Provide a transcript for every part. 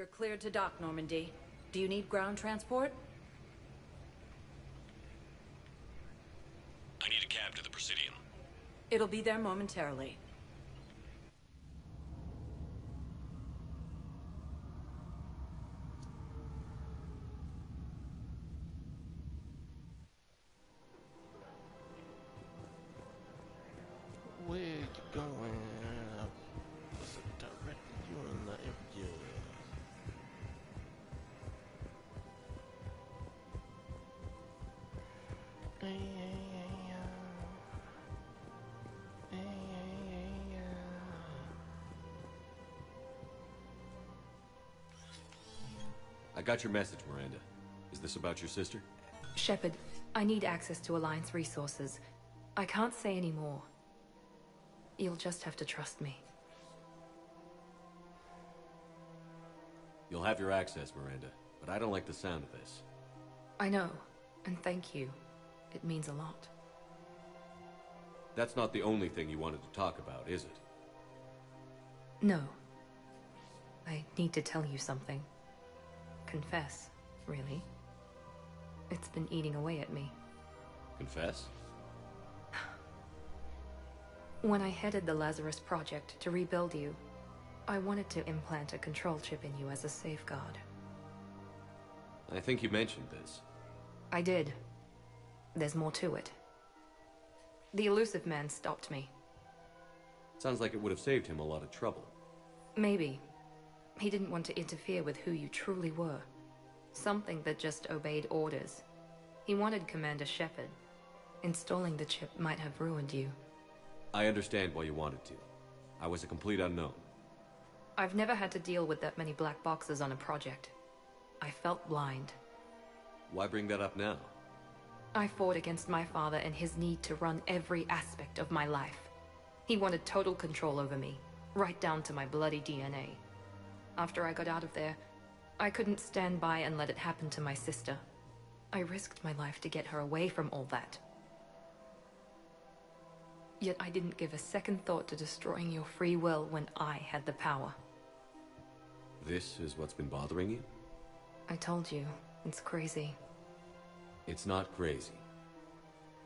You're cleared to dock, Normandy. Do you need ground transport? I need a cab to the Presidium. It'll be there momentarily. Where you going? What's the direction you in the area? I got your message, Miranda. Is this about your sister? Shepard, I need access to Alliance resources. I can't say any more. You'll just have to trust me. You'll have your access, Miranda, but I don't like the sound of this. I know, and thank you. It means a lot. That's not the only thing you wanted to talk about, is it? No. I need to tell you something. Confess, really. It's been eating away at me. Confess? When I headed the Lazarus Project to rebuild you, I wanted to implant a control chip in you as a safeguard. I think you mentioned this. I did. There's more to it. The Illusive Man stopped me. Sounds like it would have saved him a lot of trouble. Maybe. He didn't want to interfere with who you truly were. Something that just obeyed orders. He wanted Commander Shepard. Installing the chip might have ruined you. I understand why you wanted to. I was a complete unknown. I've never had to deal with that many black boxes on a project. I felt blind. Why bring that up now? I fought against my father and his need to run every aspect of my life. He wanted total control over me, right down to my bloody DNA. After I got out of there, I couldn't stand by and let it happen to my sister. I risked my life to get her away from all that. Yet I didn't give a second thought to destroying your free will when I had the power. This is what's been bothering you? I told you, it's crazy. It's not crazy.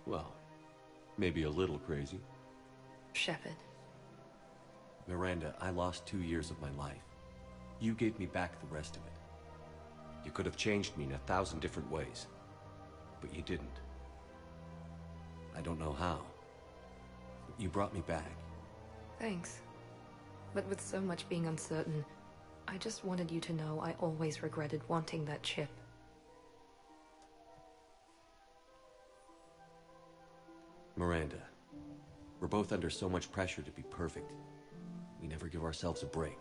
Well, maybe a little crazy. Shepard. Miranda, I lost 2 years of my life. You gave me back the rest of it. You could have changed me in 1,000 different ways, but you didn't. I don't know how, but you brought me back. Thanks. But with so much being uncertain, I just wanted you to know I always regretted wanting that chip. Miranda, we're both under so much pressure to be perfect. We never give ourselves a break.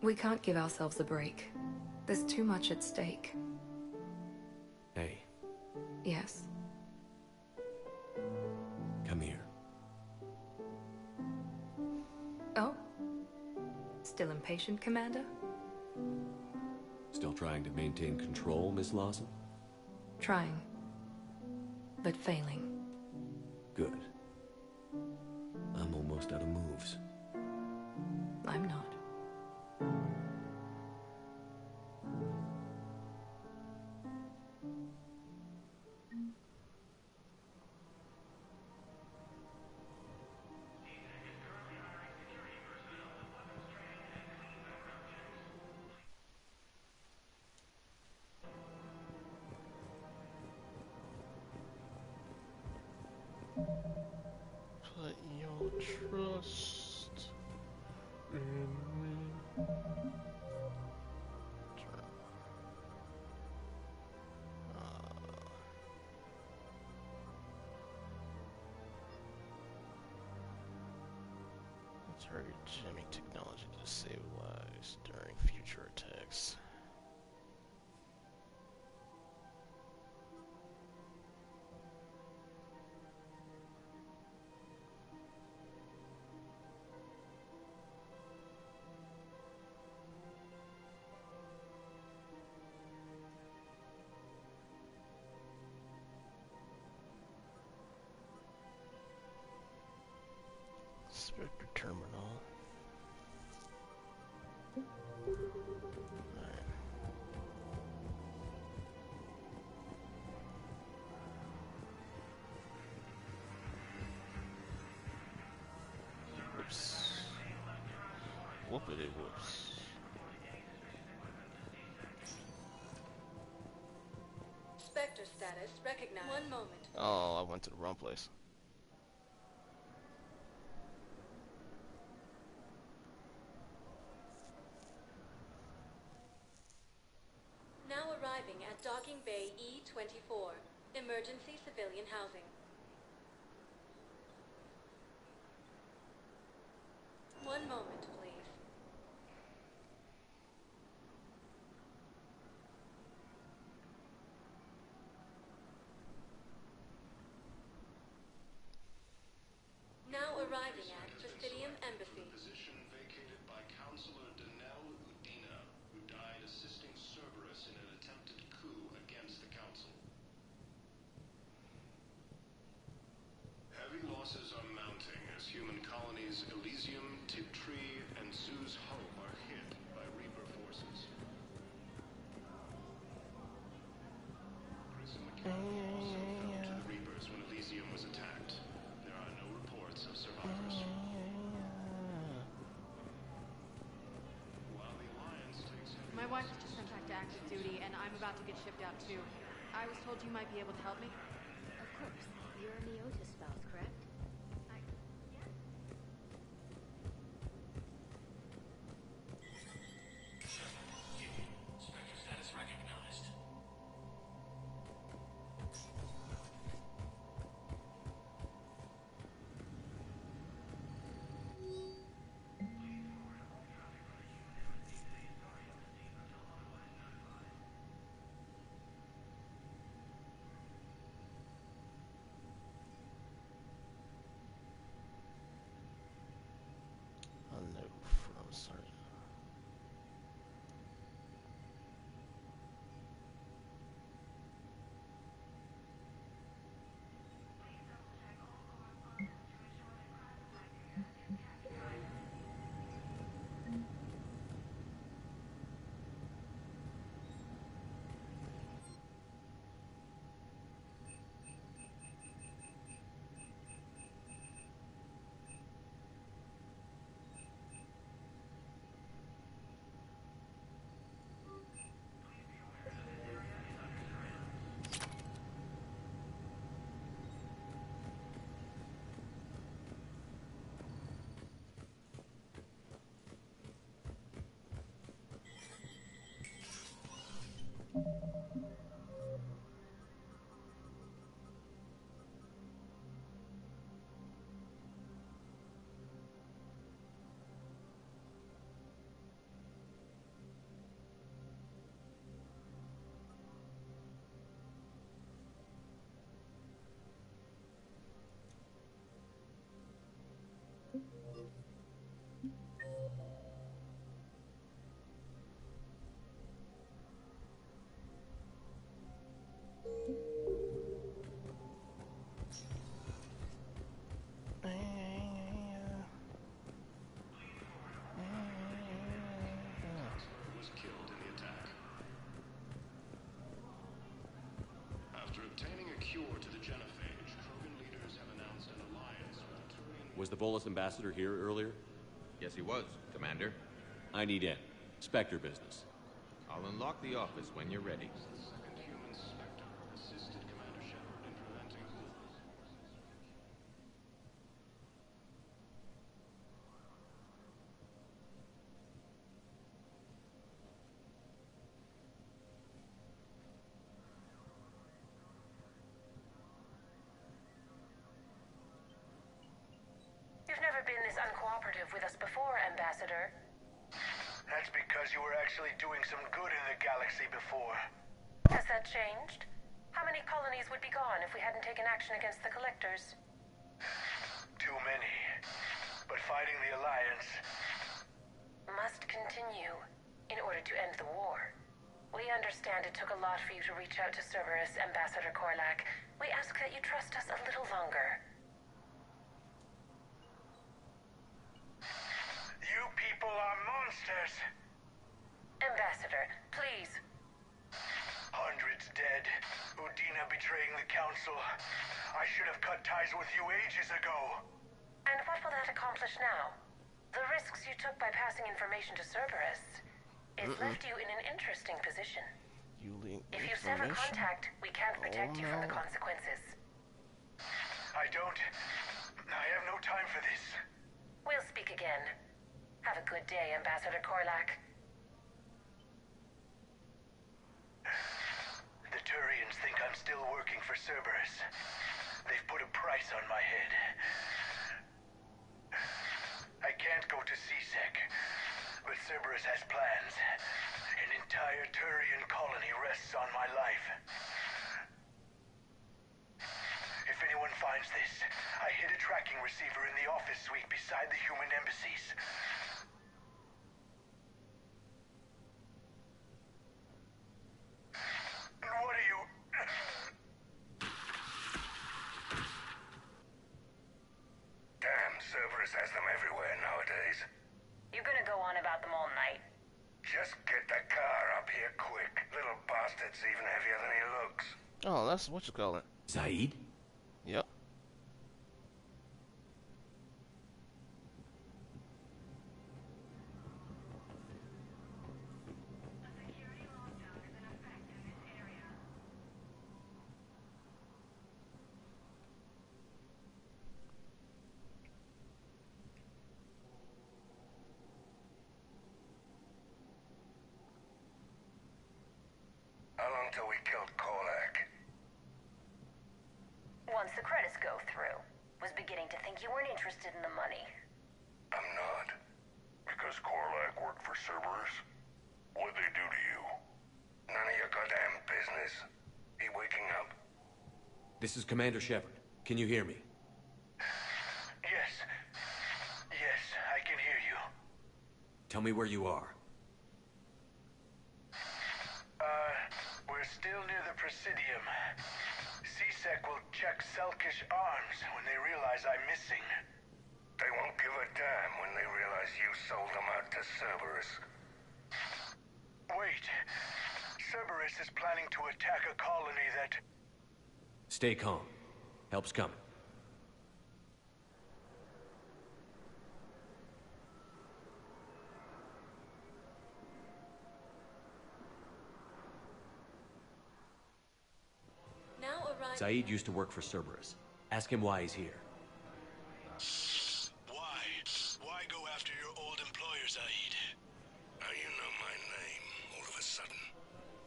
We can't give ourselves a break. There's too much at stake. Hey, Yes. come here. Oh? Still impatient, Commander? Still trying to maintain control, Miss Lawson? Trying. But failing. Good. I'm almost out of moves. I'm not. Put your trust in me. Target jamming technology to save lives during future attacks. Spectre terminal. Whoopity whoops. Spectre status recognized. One moment. Oh, I went to the wrong place. Now arriving at Docking Bay E-24. Emergency civilian housing. One moment, please. Now arriving at Presidium Embassy. Position vacated by Counselor Danelle Udina, who died assisting Cerberus in an attempted coup against the Council. Heavy losses are mounting as human colonies Elysium, Tiptree, and Zoo's Home are hit by Reaper forces. Chris and McCain also fell to the Reapers when Elysium was attacked. There are no reports of survivors. While the Alliance takes heavy My wife was just sent back to active duty, and I'm about to get shipped out too. I was told you might be able to help me. Of course. You're a Neota spouse, correct? Spectre status recognized. Oh no, I'm sorry. Was killed in the attack. After obtaining a cure to the genophage, Krogan leaders have announced an alliance with the Turian. Was the Volus ambassador here earlier? Yes, he was, Commander. I need in. Spectre business. I'll unlock the office when you're ready. The second human Spectre assisted Commander Shepard in preventing. You've never been this uncooperative with us before, Ambassador. That's because you were actually doing some good in the galaxy before. Has that changed? How many colonies would be gone if we hadn't taken action against the Collectors? Too many. But fighting the Alliance... Must continue in order to end the war. We understand it took a lot for you to reach out to Cerberus, Ambassador Korlak. We ask that you trust us a little longer. You people are monsters! Ambassador, please. Hundreds dead. Udina betraying the Council. I should have cut ties with you ages ago. And what will that accomplish now? The risks you took by passing information to Cerberus, it's left you in an interesting position. If you sever contact, we can't protect you from the consequences. I have no time for this. We'll speak again. Have a good day, Ambassador Korlak. The Turians think I'm still working for Cerberus. They've put a price on my head. I can't go to C-Sec, but Cerberus has plans. An entire Turian colony rests on my life. If anyone finds this, I hid a tracking receiver in the office suite beside the human embassies. What are you... Damn, Cerberus has them everywhere nowadays. You're gonna go on about them all night. Just get the car up here quick. Little bastard's even heavier than he looks. Oh, that's what you call it. Zaid? Yep. How long till we killed Korlak? Once the credits go through. Was beginning to think you weren't interested in the money. I'm not. Because Korlak worked for Cerberus? What'd they do to you? None of your goddamn business. He waking up? This is Commander Shepard. Can you hear me? Yes. Yes, I can hear you. Tell me where you are. We're still near the Presidium. C-Sec will check Selkish arms when they realize I'm missing. They won't give a damn when they realize you sold them out to Cerberus. Wait. Cerberus is planning to attack a colony that... Stay calm. Help's coming. Zaid used to work for Cerberus. Ask him why he's here. Why? Why go after your old employer, Zaid? How you know my name all of a sudden?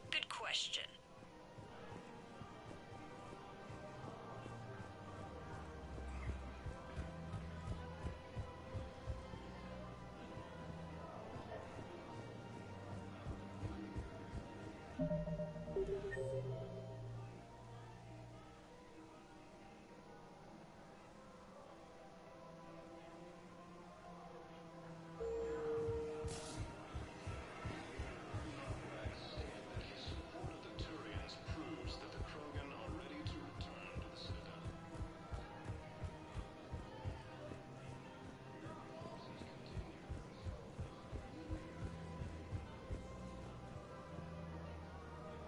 Good question.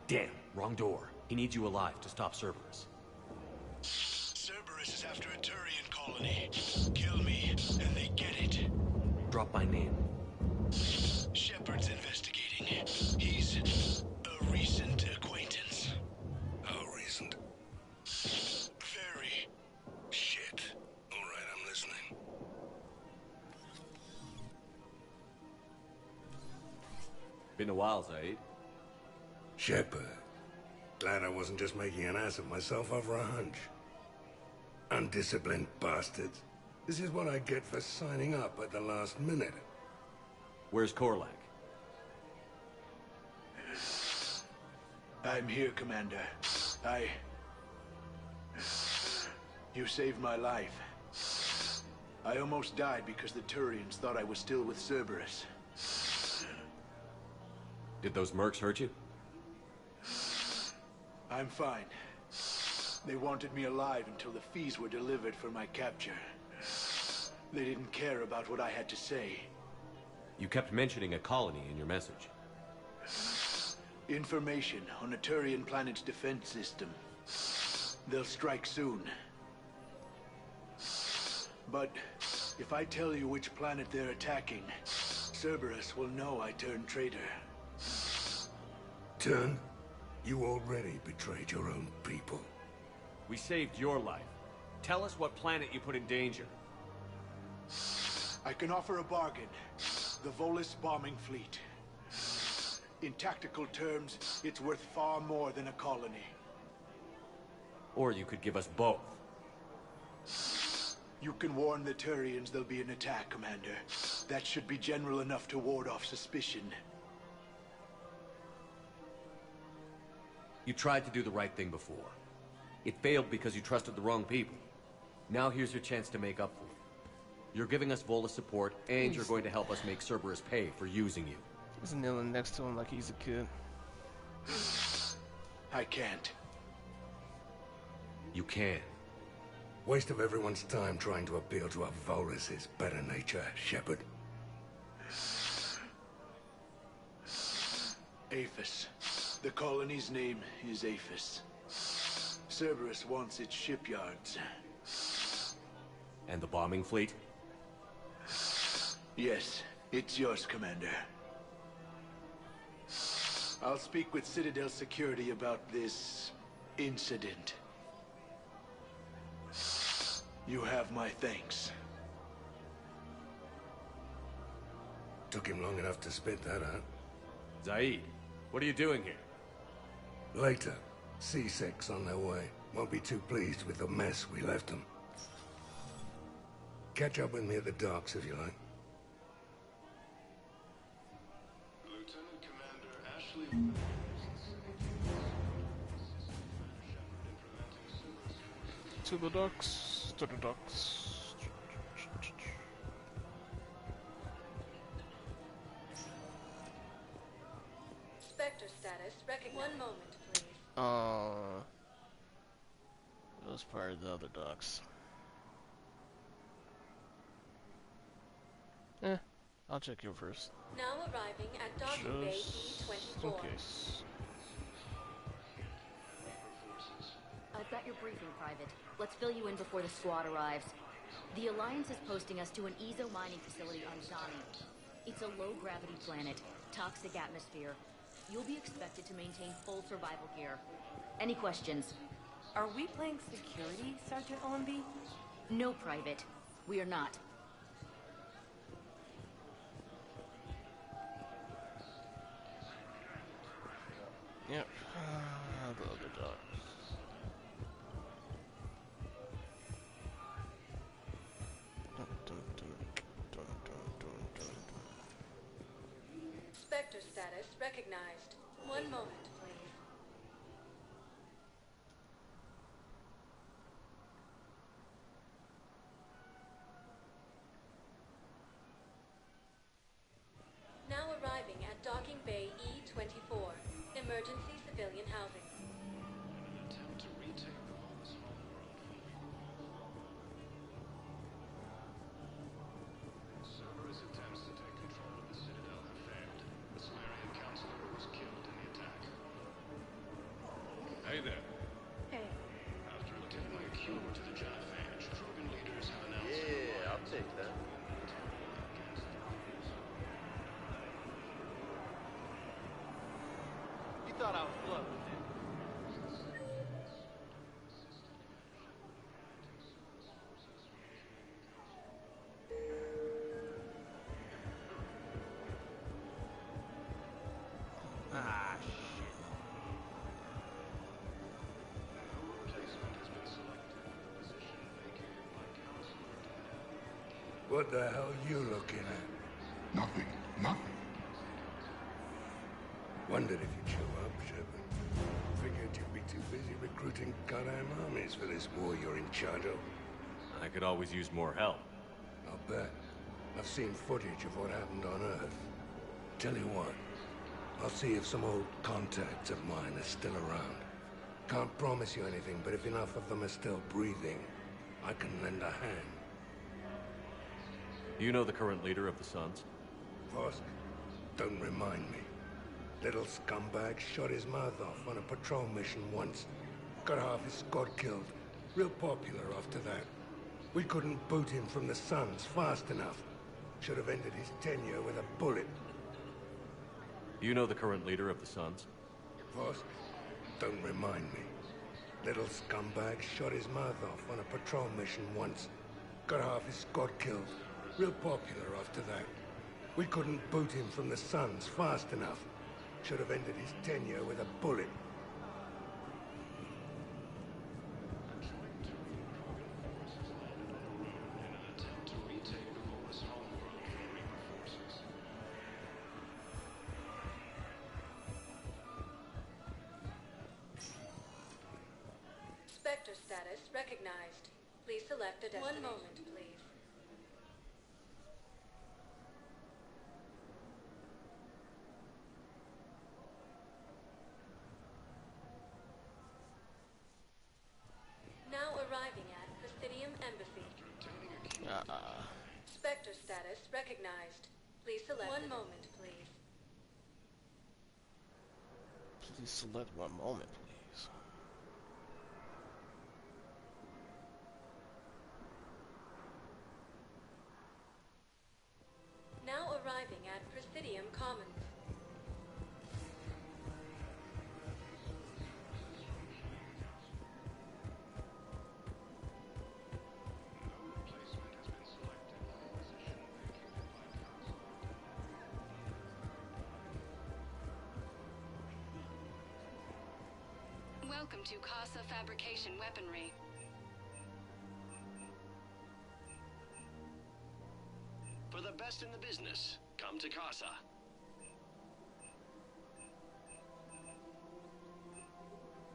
Damn, wrong door. He needs you alive to stop Cerberus. Cerberus is after a Turian colony. Kill me, and they get it. Drop my name. Shepard's investigating. He's a recent acquaintance. How recent? Very. Shit. All right, I'm listening. Been a while, Zaid. Shepard. Glad I wasn't just making an ass of myself over a hunch. Undisciplined bastards. This is what I get for signing up at the last minute. Where's Korlak? I'm here, Commander. You saved my life. I almost died because the Turians thought I was still with Cerberus. Did those mercs hurt you? I'm fine. They wanted me alive until the fees were delivered for my capture. They didn't care about what I had to say. You kept mentioning a colony in your message. Information on a Turian planet's defense system. They'll strike soon. But If I tell you which planet they're attacking, Cerberus will know I turned traitor. Turn? You already betrayed your own people. We saved your life. Tell us what planet you put in danger. I can offer a bargain. The Volus bombing fleet. In tactical terms, it's worth far more than a colony. Or you could give us both. You can warn the Turians there'll be an attack, Commander. That should be general enough to ward off suspicion. You tried to do the right thing before. It failed because you trusted the wrong people. Now here's your chance to make up for it. You're giving us Volus support, and you're going to help us make Cerberus pay for using you. He's kneeling next to him like he's a kid. I can't. You can. Waste of everyone's time trying to appeal to a Volus's better nature, Shepard. Aphis. The colony's name is Aphis. Cerberus wants its shipyards. And the bombing fleet? Yes, it's yours, Commander. I'll speak with Citadel Security about this incident. You have my thanks. Took him long enough to spit that out. Zaid, what are you doing here? Later, C-Sec's on their way. Won't be too pleased with the mess we left them. Catch up with me at the docks if you like. Lieutenant Commander Ashley... To the docks. To the docks. Spectre status recognized. One moment, please. That was part of the other docks. I'll check you first. Now arriving at Docking Bay E-24. In case. I've got your briefing, Private. Let's fill you in before the squad arrives. The Alliance is posting us to an Ezo mining facility on Zani. It's a low-gravity planet, toxic atmosphere. You'll be expected to maintain full survival gear. Any questions? Are we playing security, Sergeant Allenby? No, Private. We are not. Yep. The other docks. Spectre status recognized. One moment, please. Now arriving at Docking Bay E-24. Emergency civilian housing. An attempt to retake the Volus homeworld. Cerberus attempts to take control of the Citadel have failed. The Salarian Counselor was killed in the attack. Hey there. Hey. After taking a cure to the genophage, Krogan leaders have announced... Yeah, I'll take that. You thought I was close, didn't you? Ah, shit. Replacement has been selected for the position vacated by Counselor Denell. What the hell you looking at? Nothing. Nothing. Wondered if you'd show up, Shepard. Figured you'd be too busy recruiting goddamn armies for this war you're in charge of. I could always use more help. I'll bet. I've seen footage of what happened on Earth. Tell you what, I'll see if some old contacts of mine are still around. Can't promise you anything, but if enough of them are still breathing, I can lend a hand. You know the current leader of the Suns? Vosk, don't remind me. Little scumbag shot his mouth off on a patrol mission once. Got half his squad killed. Real popular after that. We couldn't boot him from the Suns fast enough. Should have ended his tenure with a bullet. You know the current leader of the Suns? What? Don't remind me. Little scumbag shot his mouth off on a patrol mission once. Got half his squad killed. Real popular after that. We couldn't boot him from the Suns fast enough. Should have ended his tenure with a bullet. Spectre status recognized. Please select a destination. 1 moment, please. Now arriving at Presidium Embassy. Spectre status recognized. Please select 1 moment, please. Please select 1 moment, please. Now arriving at Presidium Commons. Welcome to Casa Fabrication Weaponry. For the best in the business, come to Casa.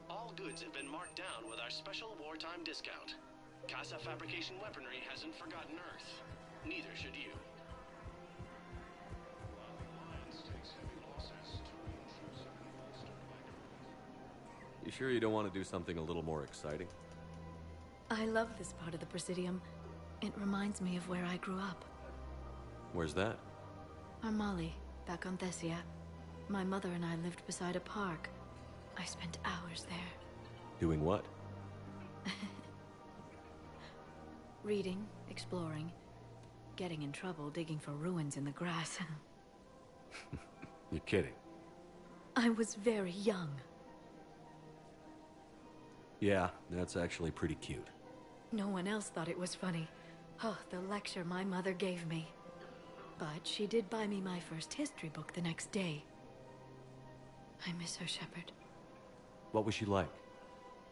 All goods have been marked down with our special wartime discount. Casa Fabrication Weaponry hasn't forgotten Earth. Neither should you. You sure you don't want to do something a little more exciting? I love this part of the Presidium. It reminds me of where I grew up. Where's that? Armali, back on Thessia. My mother and I lived beside a park. I spent hours there. Doing what? Reading, exploring, getting in trouble digging for ruins in the grass. You're kidding. I was very young. Yeah, that's actually pretty cute. No one else thought it was funny. Oh, the lecture my mother gave me. But she did buy me my first history book the next day. I miss her, Shepard. What was she like?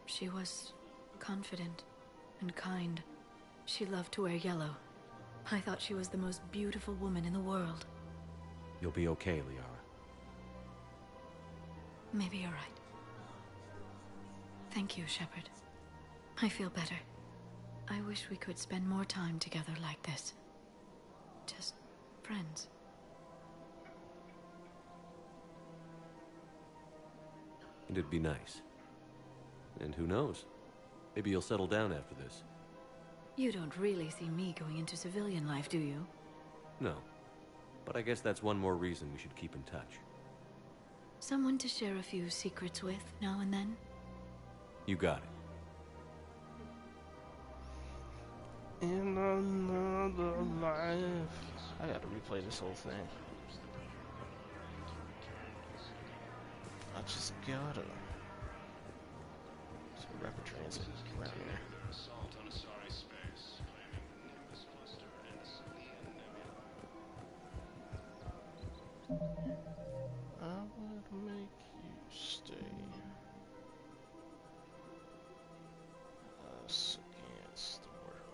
She was confident and kind. She loved to wear yellow. I thought she was the most beautiful woman in the world. You'll be okay, Liara. Maybe you're right. Thank you, Shepard. I feel better. I wish we could spend more time together like this. Just friends. It'd be nice. And who knows? Maybe you'll settle down after this. You don't really see me going into civilian life, do you? No. But I guess that's one more reason we should keep in touch. Someone to share a few secrets with now and then? You got it. In another life. I gotta replay this whole thing. I just gotta. There's a rapid transit around here. Assault on Asari space, claiming the Nimbus cluster and the Salian nebula. I would make you stay. Us against the world.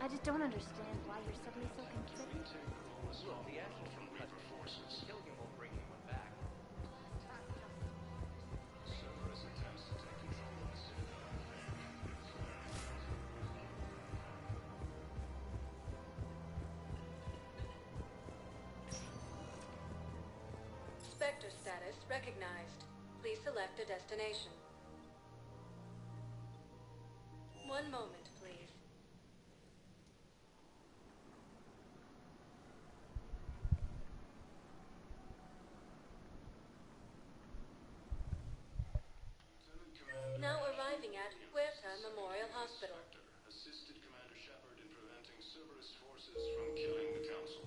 I just don't understand why you're suddenly so considerate. Look, the actual from Reaper forces. Killing him won't bring anyone back. Cerberus attempts to take control of the Citadel. Spectre status recognized. Please select a destination. One moment, please. Now arriving at Huerta Memorial Hospital. Assisted Commander Shepard in preventing Cerberus forces from killing the Council.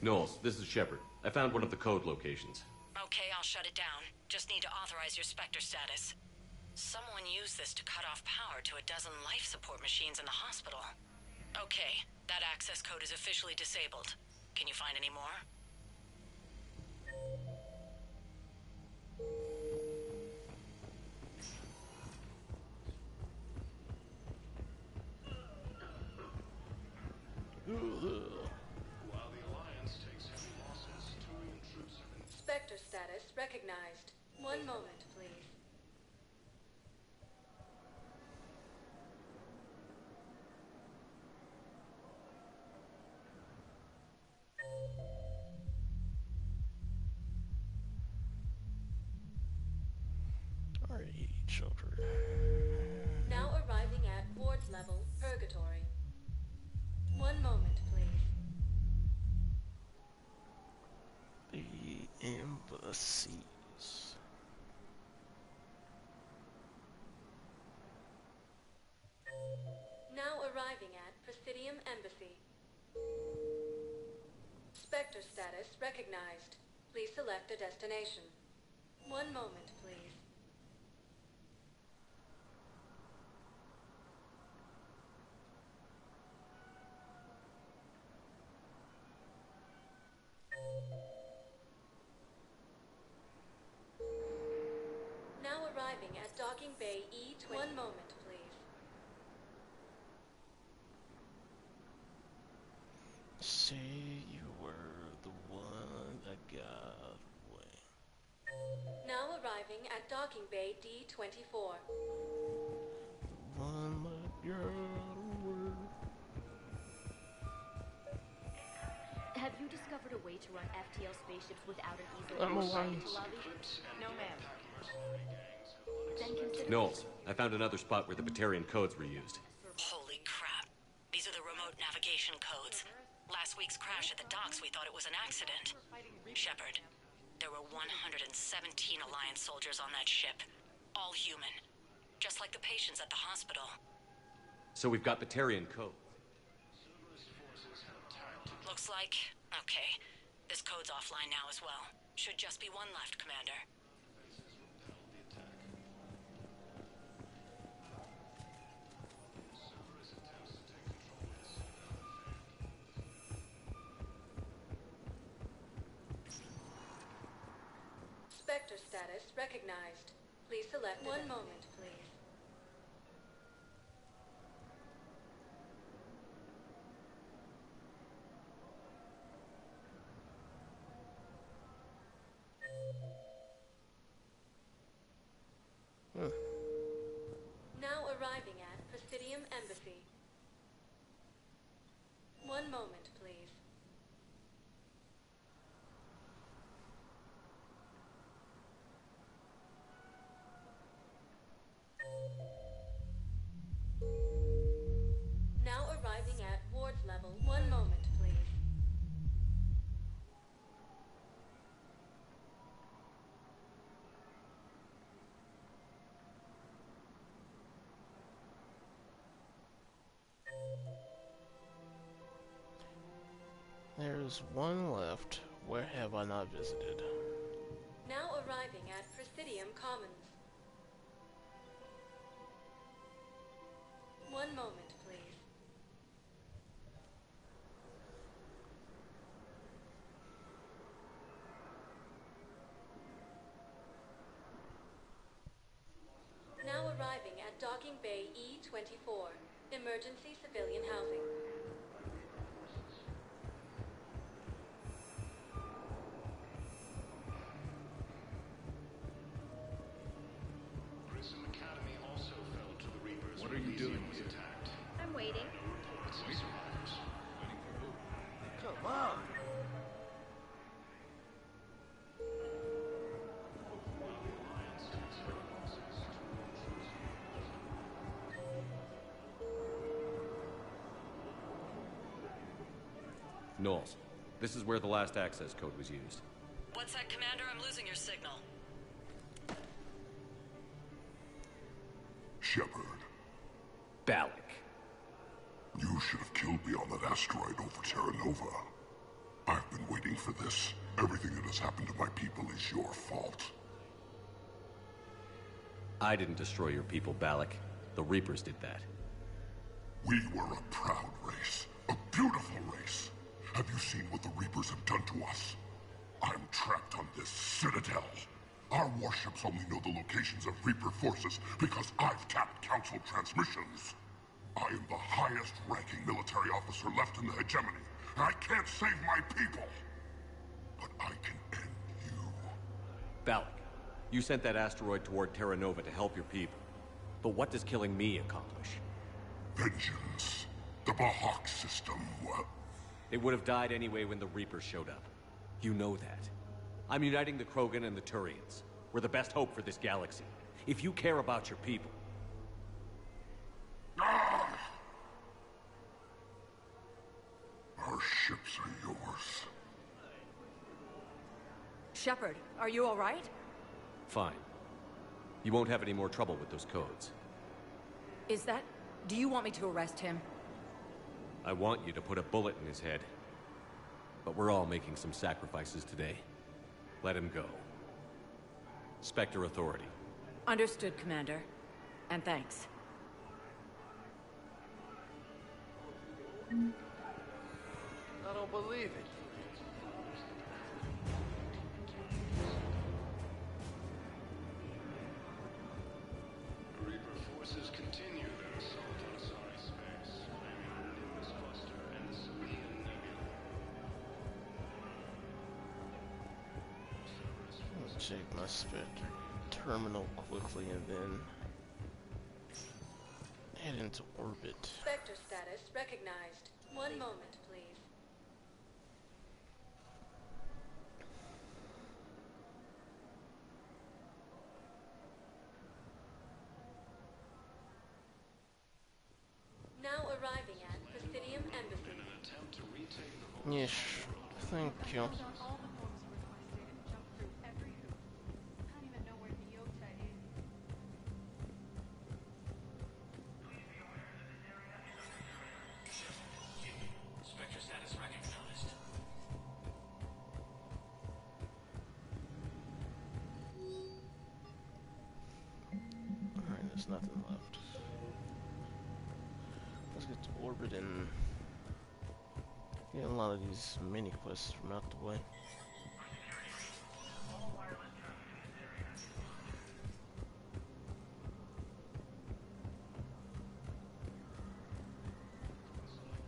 Knowles, this is Shepard. I found one of the code locations. Okay, I'll shut it down. Just need to authorize your Spectre status. Someone used this to cut off power to a dozen life support machines in the hospital. Okay, that access code is officially disabled. Can you find any more? While the Alliance takes heavy losses, Turian troops have been... Spectre status recognized. One moment, please. Alright, Joker. Now arriving at Ward's level, Purgatory. One moment, please. The embassies. Now arriving at Presidium Embassy. Spectre status recognized. Please select a destination. One moment, please. Now arriving at Docking Bay E20. One moment, please. Say you were the one that got away. Now arriving at Docking Bay D24. One that got away. Have you discovered a way to run FTL spaceships without an easel? I'm alive. No, ma'am. Then consider... Knowles, I found another spot where the Batarian codes were used. Holy crap. These are the remote navigation codes. Last week's crash at the docks, we thought it was an accident. Shepard, there were 117 Alliance soldiers on that ship. All human. Just like the patients at the hospital. So we've got Batarian code. Looks like... Okay. This code's offline now as well. Should just be one left, Commander. Spectre status recognized. Please select one moment, please. Now arriving at Presidium Embassy. One moment, please. Now arriving at Ward's level. One moment, please. There's one left. Where have I not visited? Now arriving arriving at Presidium Commons. One moment, please. Now arriving at Docking Bay E-24, emergency civilian housing. Grissom Academy also fell to the Reapers. What are you doing was here? attacked. I'm waiting. Some survivors. Waiting for who? Come on! Knowles, this is where the last access code was used. What's that, Commander? I'm losing your signal. Shepard, Balak. you should have killed me on that asteroid over Terra Nova. I've been waiting for this. Everything that has happened to my people is your fault. I didn't destroy your people, Balak. The Reapers did that. We were a proud race. A beautiful race. Have you seen what the Reapers have done to us? I'm trapped on this citadel. Our warships only know the locations of Reaper forces because I've tapped Council transmissions. I am the highest-ranking military officer left in the hegemony, and I can't save my people. But I can end you. Balak, you sent that asteroid toward Terra Nova to help your people. But what does killing me accomplish? Vengeance. The Bahak system, well... It would have died anyway when the Reapers showed up. You know that. I'm uniting the Krogan and the Turians. We're the best hope for this galaxy. If you care about your people... Our ships are yours. Shepard, are you all right? Fine. You won't have any more trouble with those codes. Is that... Do you want me to arrest him? I want you to put a bullet in his head. But we're all making some sacrifices today. Let him go. Spectre Authority. Understood, Commander. And thanks. I don't believe it. Reaper forces continue their assault on Asari space, claiming the Nimbus cluster and the Sabian Nebula. I'll check my Spectre terminal quickly and then head into orbit. Spectre status recognized. One moment, please. Now arriving at Presidium Embassy. In an attempt to retake the Yes, thank you. Spectre status recognized. Alright, there's nothing left. Let's get to orbit and get a lot of these mini quests from out the way.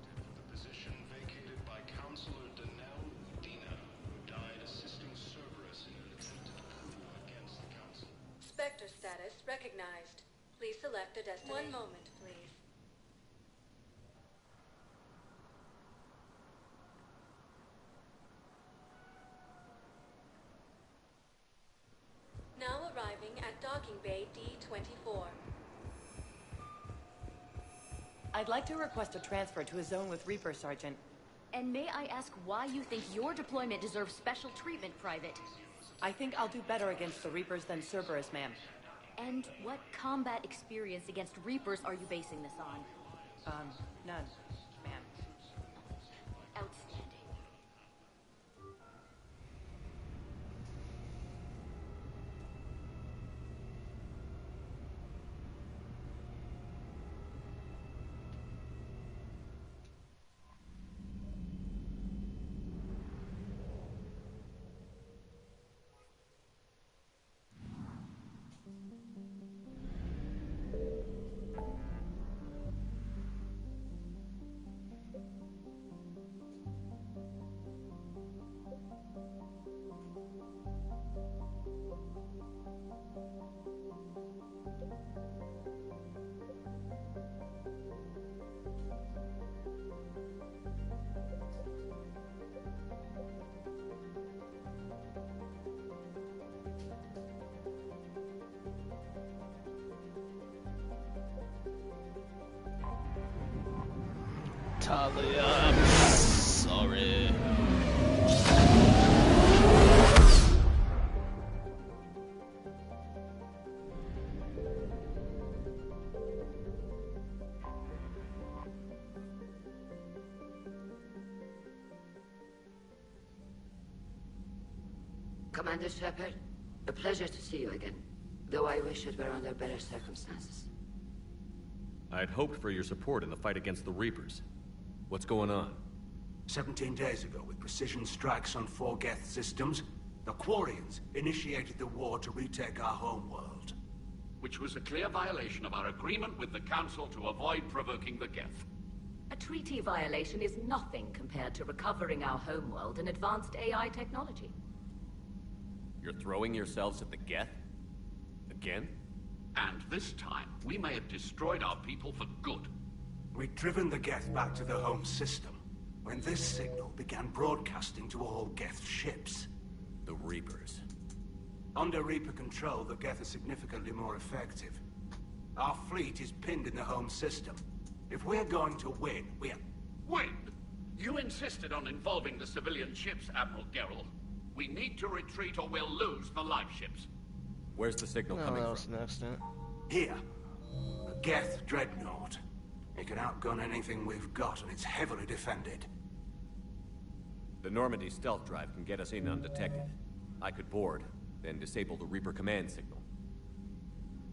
The position vacated by Counselor Danelle Udina, who died assisting Cerberus in an attempted coup against the Council. Spectre status recognized. Please select a destination. One moment, please. Now arriving at Docking Bay D-24. I'd like to request a transfer to a zone with Reaper, Sergeant. And may I ask why you think your deployment deserves special treatment, Private? I think I'll do better against the Reapers than Cerberus, ma'am. And what combat experience against Reapers are you basing this on? None, ma'am. Outstanding. Talia, I'm sorry. Commander Shepard, a pleasure to see you again, though I wish it were under better circumstances. I had hoped for your support in the fight against the Reapers. What's going on? 17 days ago, with precision strikes on 4 Geth systems, the Quarians initiated the war to retake our homeworld. Which was a clear violation of our agreement with the Council to avoid provoking the Geth. A treaty violation is nothing compared to recovering our homeworld and advanced AI technology. You're throwing yourselves at the Geth? Again? And this time, we may have destroyed our people for good. We'd driven the Geth back to the home system, when this signal began broadcasting to all Geth ships. The Reapers. Under Reaper control, the Geth are significantly more effective. Our fleet is pinned in the home system. If we're going to win, we're... Win? You insisted on involving the civilian ships, Admiral Gerrel. We need to retreat or we'll lose the live ships. Where's the signal coming from? An accident. Here. A Geth dreadnought. It can outgun anything we've got, and it's heavily defended. The Normandy stealth drive can get us in undetected. I could board, then disable the Reaper command signal.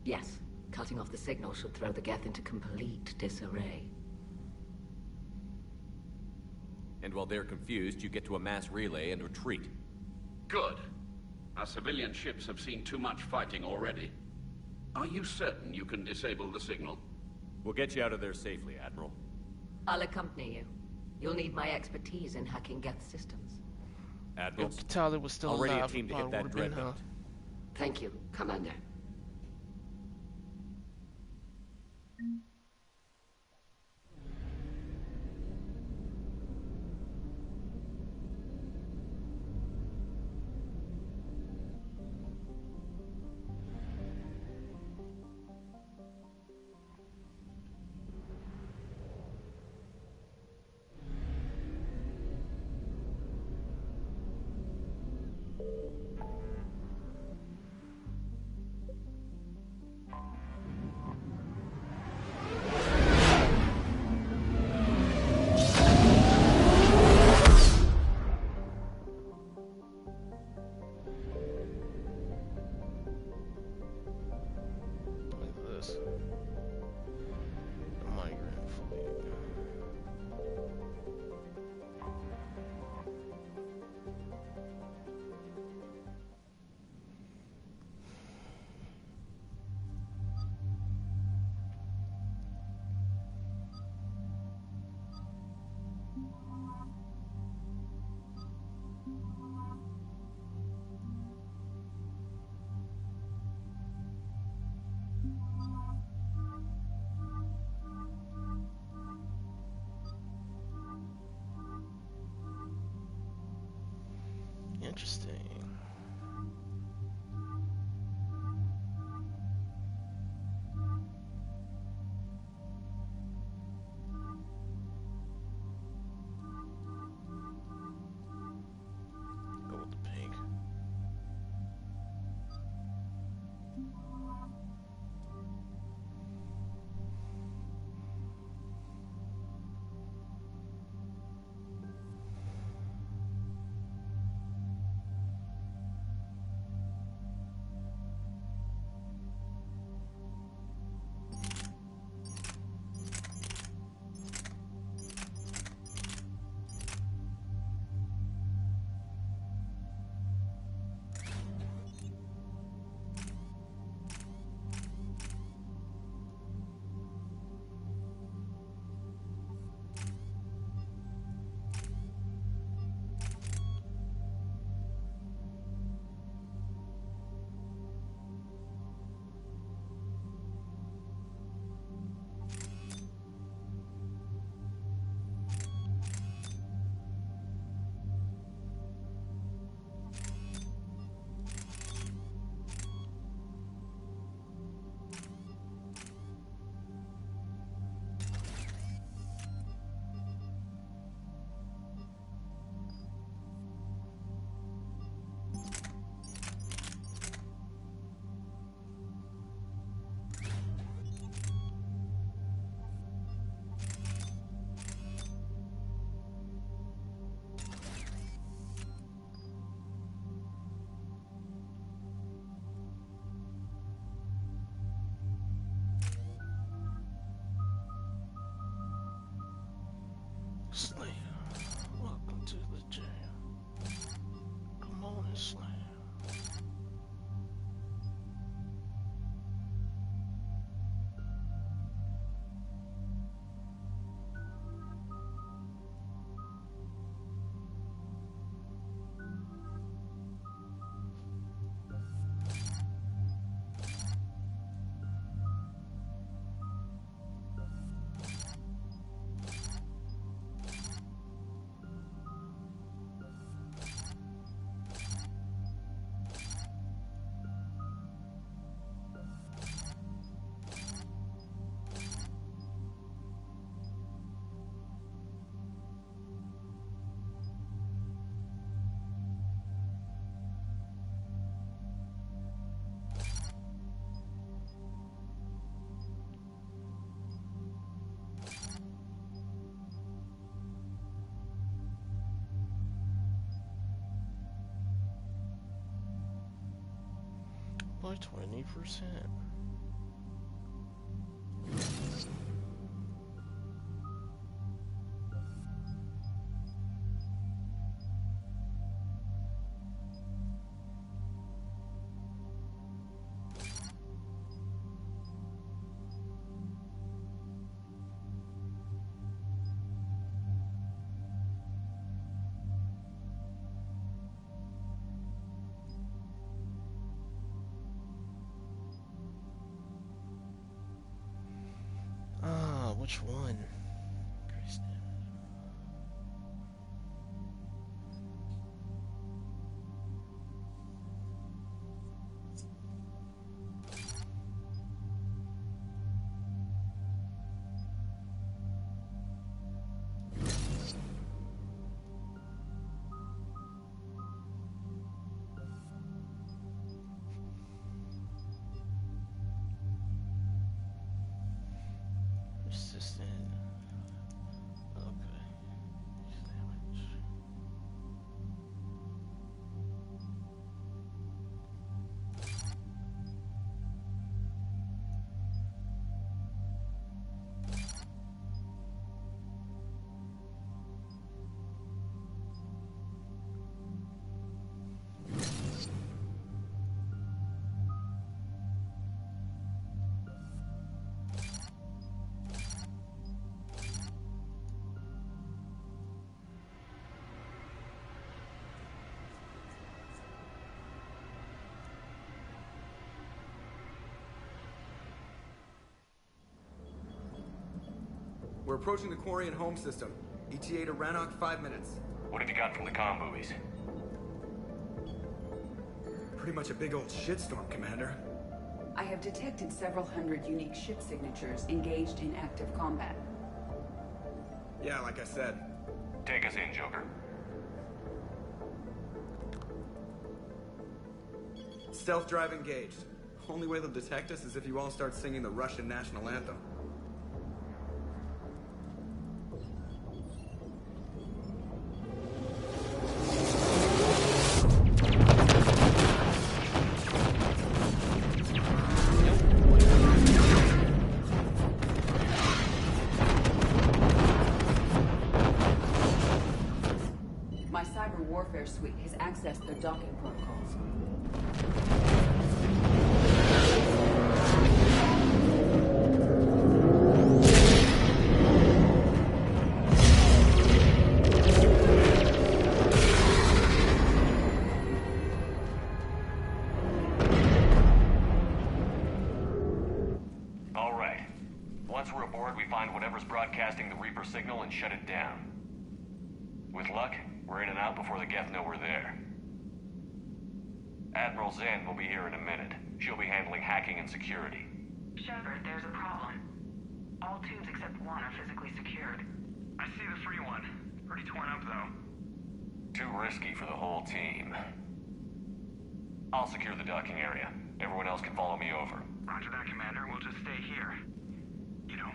Yes, cutting off the signal should throw the Geth into complete disarray. And while they're confused, you get to a mass relay and retreat. Good. Our civilian ships have seen too much fighting already. Are you certain you can disable the signal? We'll get you out of there safely, Admiral. I'll accompany you. You'll need my expertise in hacking Geth systems. Admiral, If Talia was still already alive, a team to it hit that would've been her. dreadnought. Thank you, Commander. Interesting. Go with the pink. by 20%. Which one? Persistent. Okay. Damage. We're approaching the Quarian home system. ETA to Rannoch, 5 minutes. What have you got from the comm buoys? Pretty much a big old shitstorm, Commander. I have detected several hundred unique ship signatures engaged in active combat. Yeah, like I said. Take us in, Joker. Stealth drive engaged. Only way they'll detect us is if you all start singing the Russian national anthem. My cyber warfare suite has accessed their docking protocols. All right. Once we're aboard, we find whatever's broadcasting the Reaper signal and shut it down. With luck, we're in and out before the Geth know we're there. Admiral Zen will be here in a minute. She'll be handling hacking and security. Shepard, there's a problem. All tubes except one are physically secured. I see the free one. Pretty torn up, though. Too risky for the whole team. I'll secure the docking area. Everyone else can follow me over. Roger that, Commander. We'll just stay here. You know,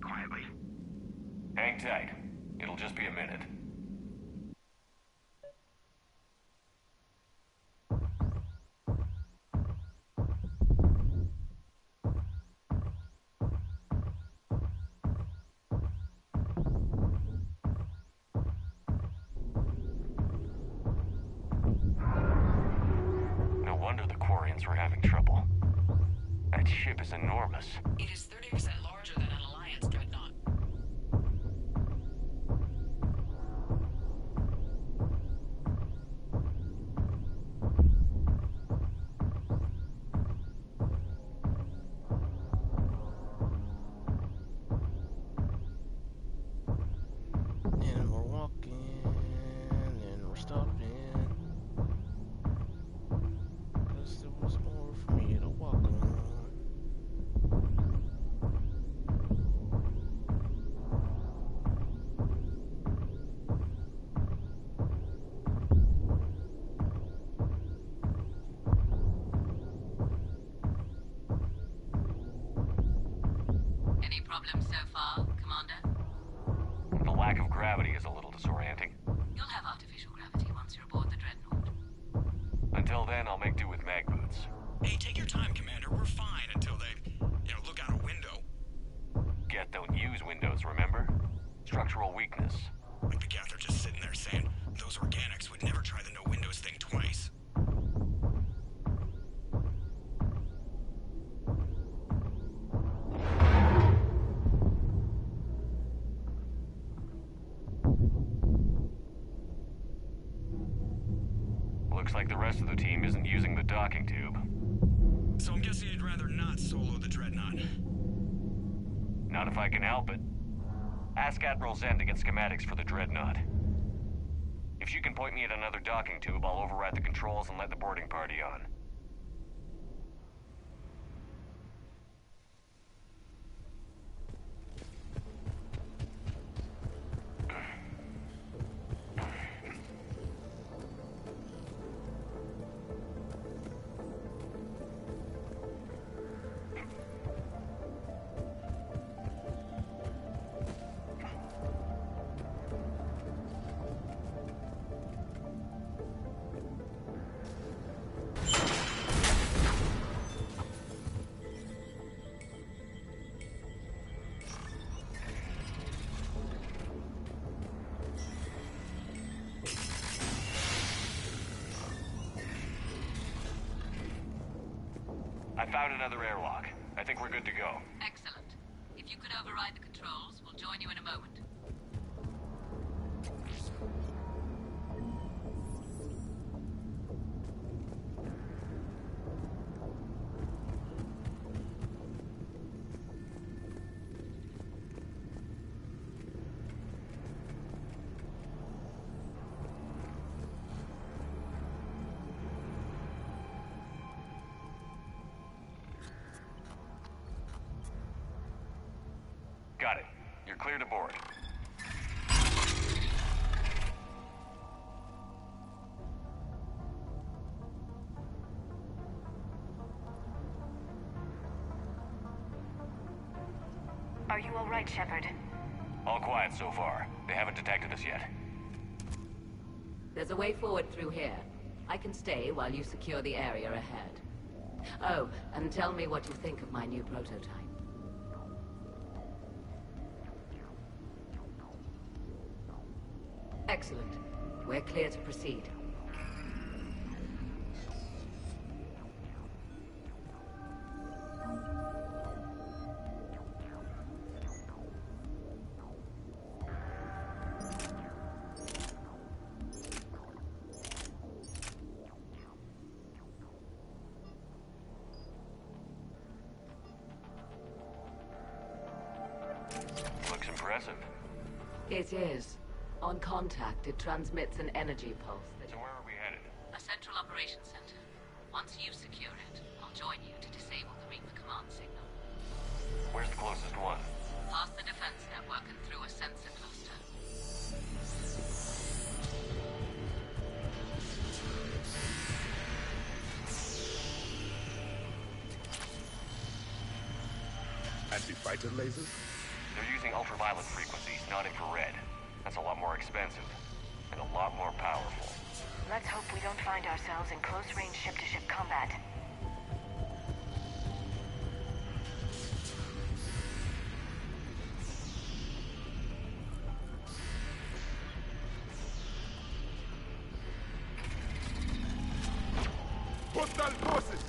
quietly. Hang tight. It'll just be a minute. No wonder the Quarians were having trouble. That ship is enormous. It is 30% larger than an Alliance dreadnought. And we're walking, and we're stopping. Cause there was more for me to walk on. Any problems so far, Commander? The lack of gravity is a little disorienting. You'll have artificial gravity once you're aboard the Dreadnought. Until then, I'll make do with mag boots. Hey, take your We're fine until they, look out a window. Geth don't use windows, remember? Structural weakness. Like the Geth are just sitting there saying, those organics would never try the no windows thing twice. Looks like the rest of the team isn't using the docking tube. So I'm guessing you'd rather not solo the Dreadnought. Not if I can help it. Ask Admiral Zen to get schematics for the Dreadnought. If you can point me at another docking tube, I'll override the controls and let the boarding party on. I found another airlock. I think we're good to go. Excellent. If you could override the controls, we'll join you in a moment. Got it. You're clear to board. Are you all right, Shepard? All quiet so far. They haven't detected us yet. There's a way forward through here. I can stay while you secure the area ahead. Oh, and tell me what you think of my new prototype. Excellent. We're clear to proceed. Looks impressive. It is. On contact, it transmits an energy pulse that... So where are we headed? A central operations center. Once you secure it, I'll join you to disable the Reaper command signal. Where's the closest one? Past the defense network and through a sensor cluster. Anti-fighter lasers? They're using ultraviolet frequencies, not infrared. That's a lot more expensive, and a lot more powerful. Let's hope we don't find ourselves in close-range ship-to-ship combat. Hostile forces!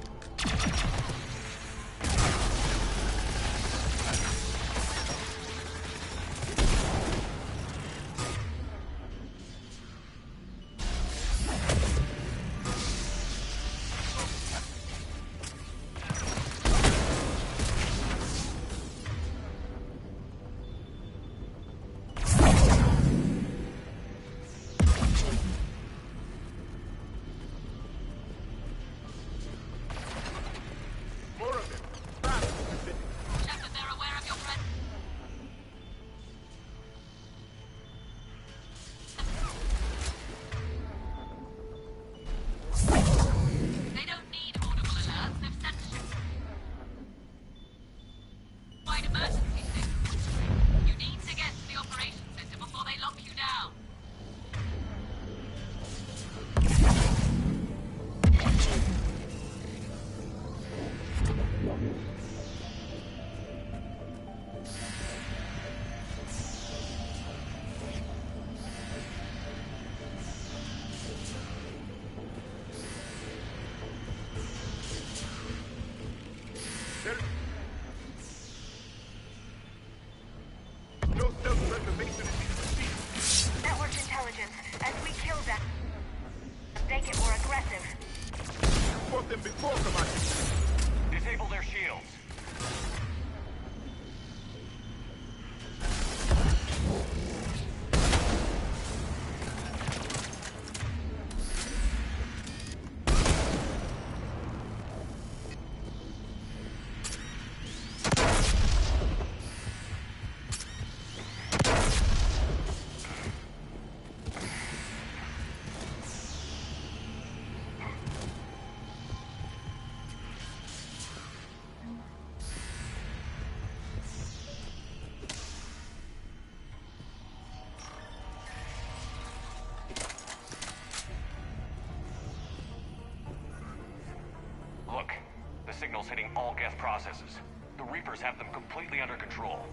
Signals hitting all Geth processes. The Reapers have them completely under control.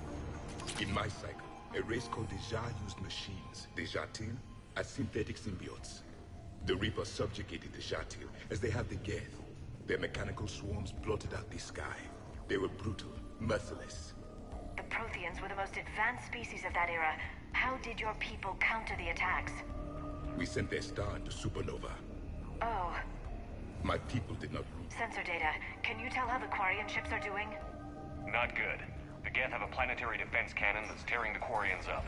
In my cycle, a race called the Jah used machines, the Jatil, as synthetic symbiotes. The Reapers subjugated the Jatil, as they have the Geth. Their mechanical swarms blotted out the sky. They were brutal, merciless. The Protheans were the most advanced species of that era. How did your people counter the attacks? We sent their star into supernova. Oh. My people did not... Sensor data. Can you tell how the Quarian ships are doing? Not good. The Geth have a planetary defense cannon that's tearing the Quarians up.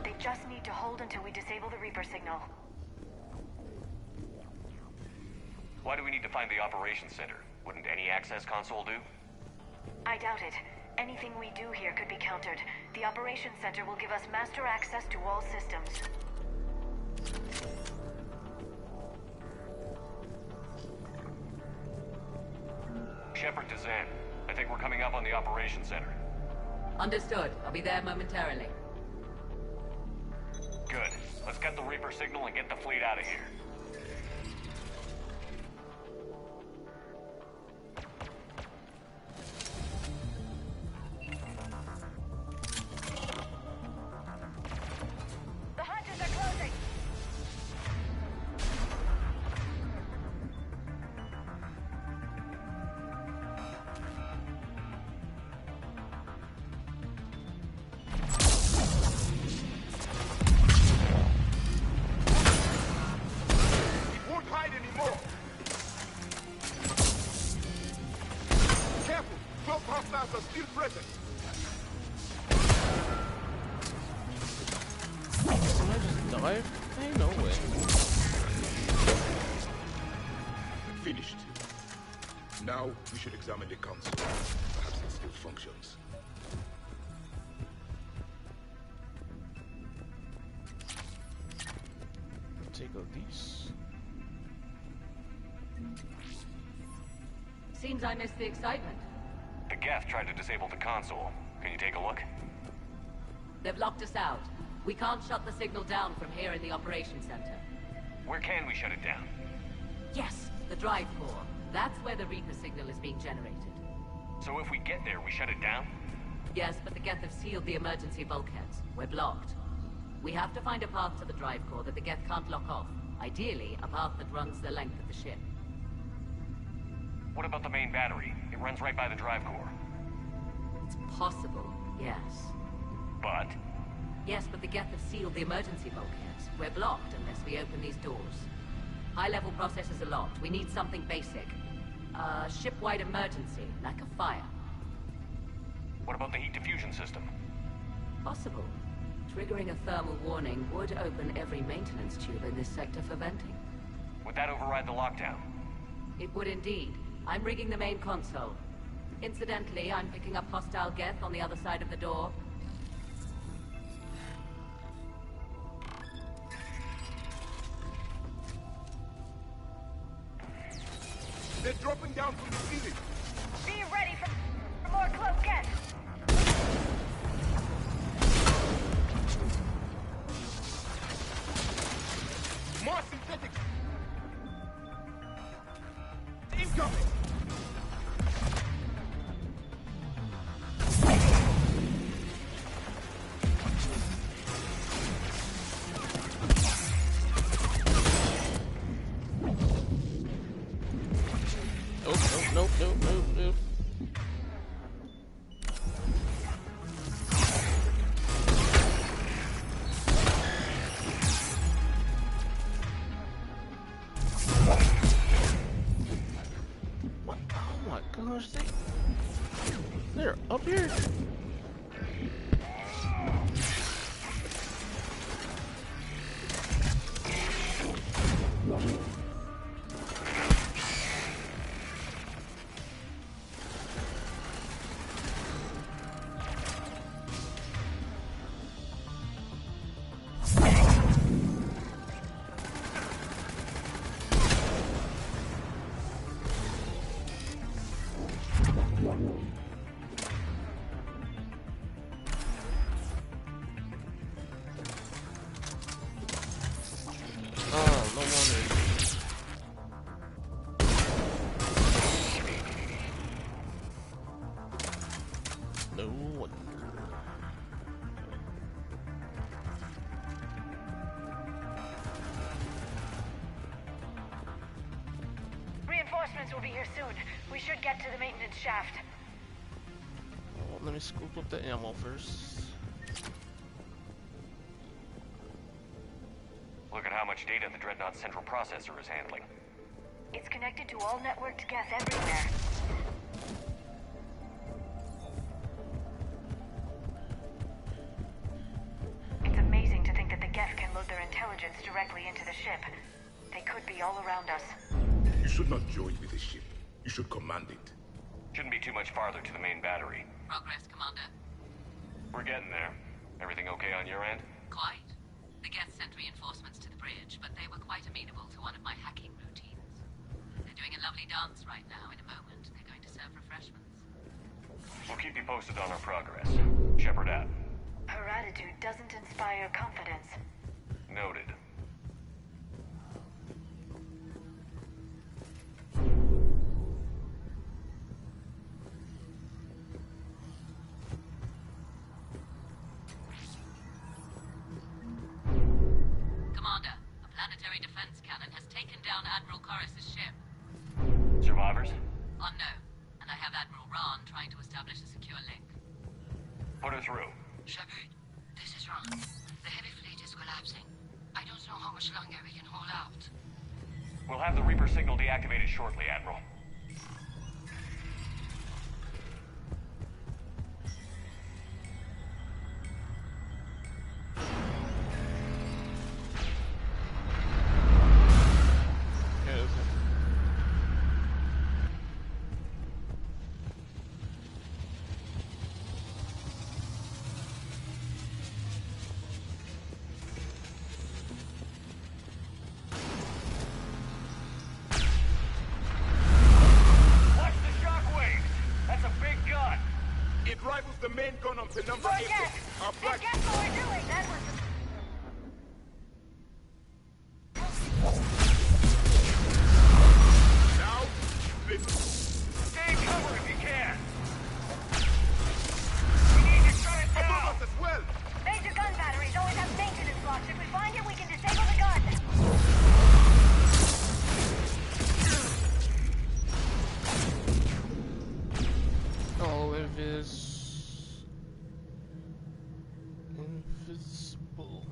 They just need to hold until we disable the Reaper signal. Why do we need to find the operations center? Wouldn't any access console do? I doubt it. Anything we do here could be countered. The operations center will give us master access to all systems. Shepard to Zen. I think we're coming up on the operations center. Understood. I'll be there momentarily. Good. Let's get the Reaper signal and get the fleet out of here. The hatches are closing! Hostiles are still present. Can I just dive? Ain't no way. Finished. Now we should examine the console. Perhaps it still functions. Take out these. Seems I missed the excitement. The Geth tried to disable the console. Can you take a look? They've locked us out. We can't shut the signal down from here in the operations center. Where can we shut it down? Yes, the drive core. That's where the Reaper signal is being generated. So if we get there, we shut it down? Yes, but the Geth have sealed the emergency bulkheads. We're blocked. We have to find a path to the drive core that the Geth can't lock off. Ideally, a path that runs the length of the ship. What about the main battery? It runs right by the drive core. It's possible, yes. But? Yes, but the Geth have sealed the emergency bulkheads. We're blocked unless we open these doors. High-level processors are locked. We need something basic. A ship-wide emergency, like a fire. What about the heat diffusion system? Possible. Triggering a thermal warning would open every maintenance tube in this sector for venting. Would that override the lockdown? It would indeed. I'm rigging the main console. Incidentally, I'm picking up hostile Geth on the other side of the door. They're dropping down from the ceiling. Be ready for more close Geth! More synthetics! Incoming! gosh, they're up here. Reinforcements will be here soon. We should get to the maintenance shaft. Oh, let me scoop up the ammo first. Look at how much data the Dreadnought central processor is handling. It's connected to all networked Geth everywhere. It's amazing to think that the Geth can load their intelligence directly into the ship. They could be all around us. You should not join with the ship. You should command it. Shouldn't be too much farther to the main battery. Progress, Commander. We're getting there. Everything okay on your end? Quite. The Geth sent reinforcements to the bridge, but they were quite amenable to one of my hacking routines. They're doing a lovely dance right now. In a moment, they're going to serve refreshments. We'll keep you posted on our progress. Shepard out. Her attitude doesn't inspire confidence. Noted. Commander, a planetary defense cannon has taken down Admiral Corus's ship. Survivors? Unknown, and I have Admiral Rahn trying to establish a secure link. Put her through. Shepard, this is Rahn. The heavy fleet is collapsing. I don't know how much longer we can hold out. We'll have the Reaper signal deactivated shortly, Admiral. Rivals the main gun on Penumbra Acre. Our flag. Guess what we're doing? That was Now, stay in cover if you can. We need to shut it down. Above us as well. major gun batteries always have maintenance blocks. If we find it, we can disable the gun. Oh, it is invisible.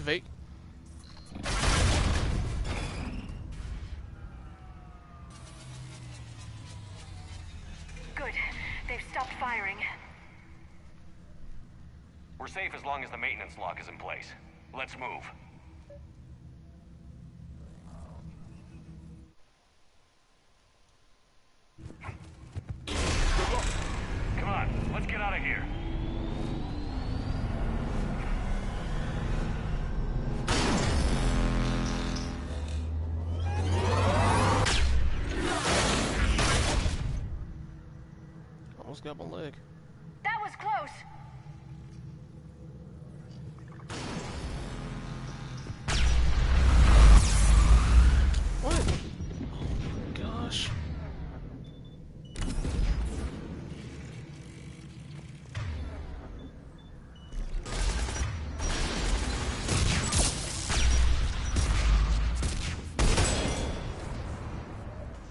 Activate. Good. They've stopped firing. We're safe as long as the maintenance lock is in place. Let's move. Come on, let's get out of here. Almost got my leg. That was close. What? Oh my gosh.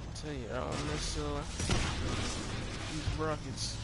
I tell you, on this these rockets.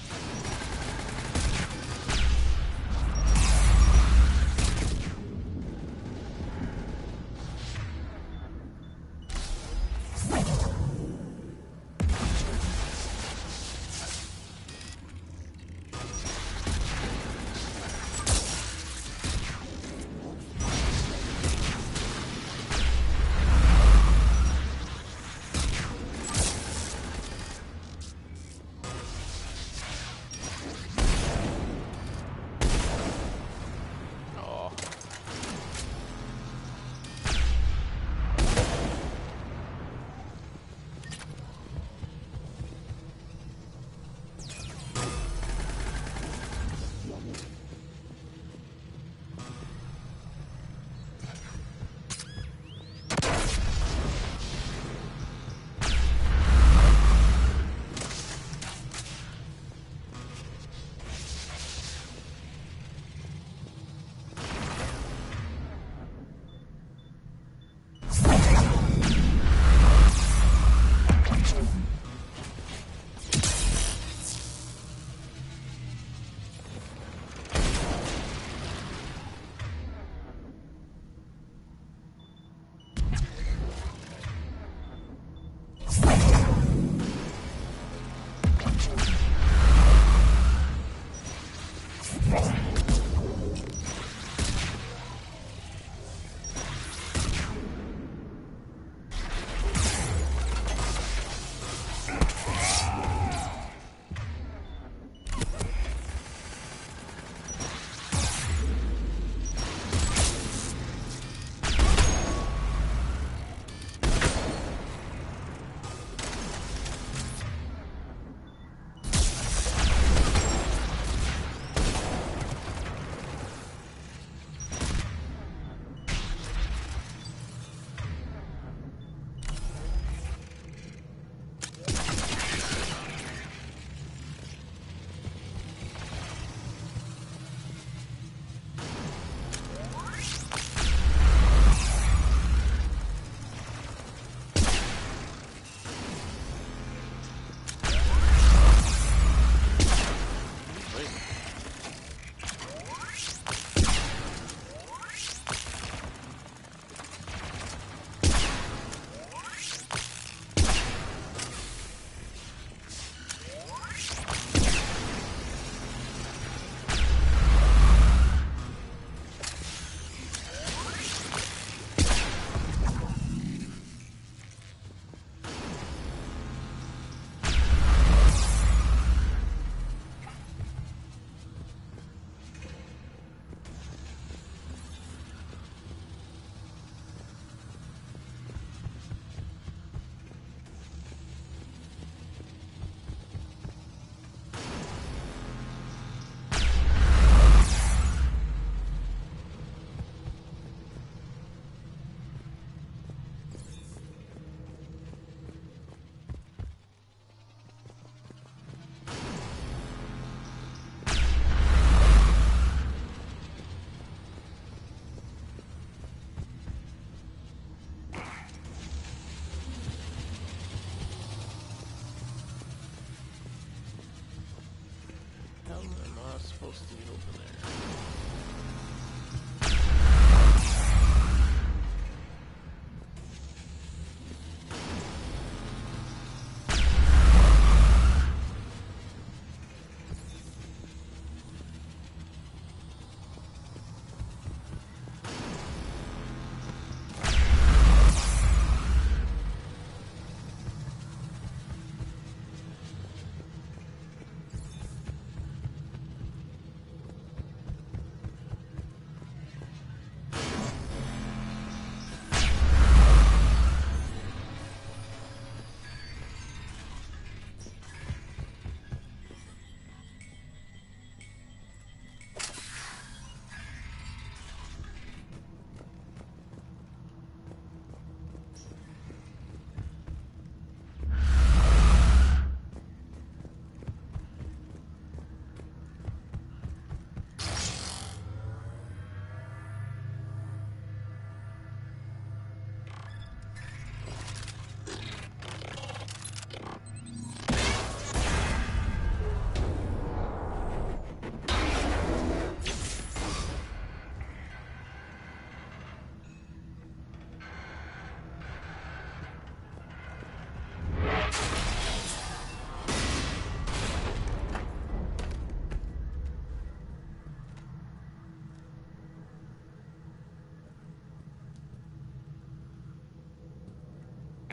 How am I supposed to get over there?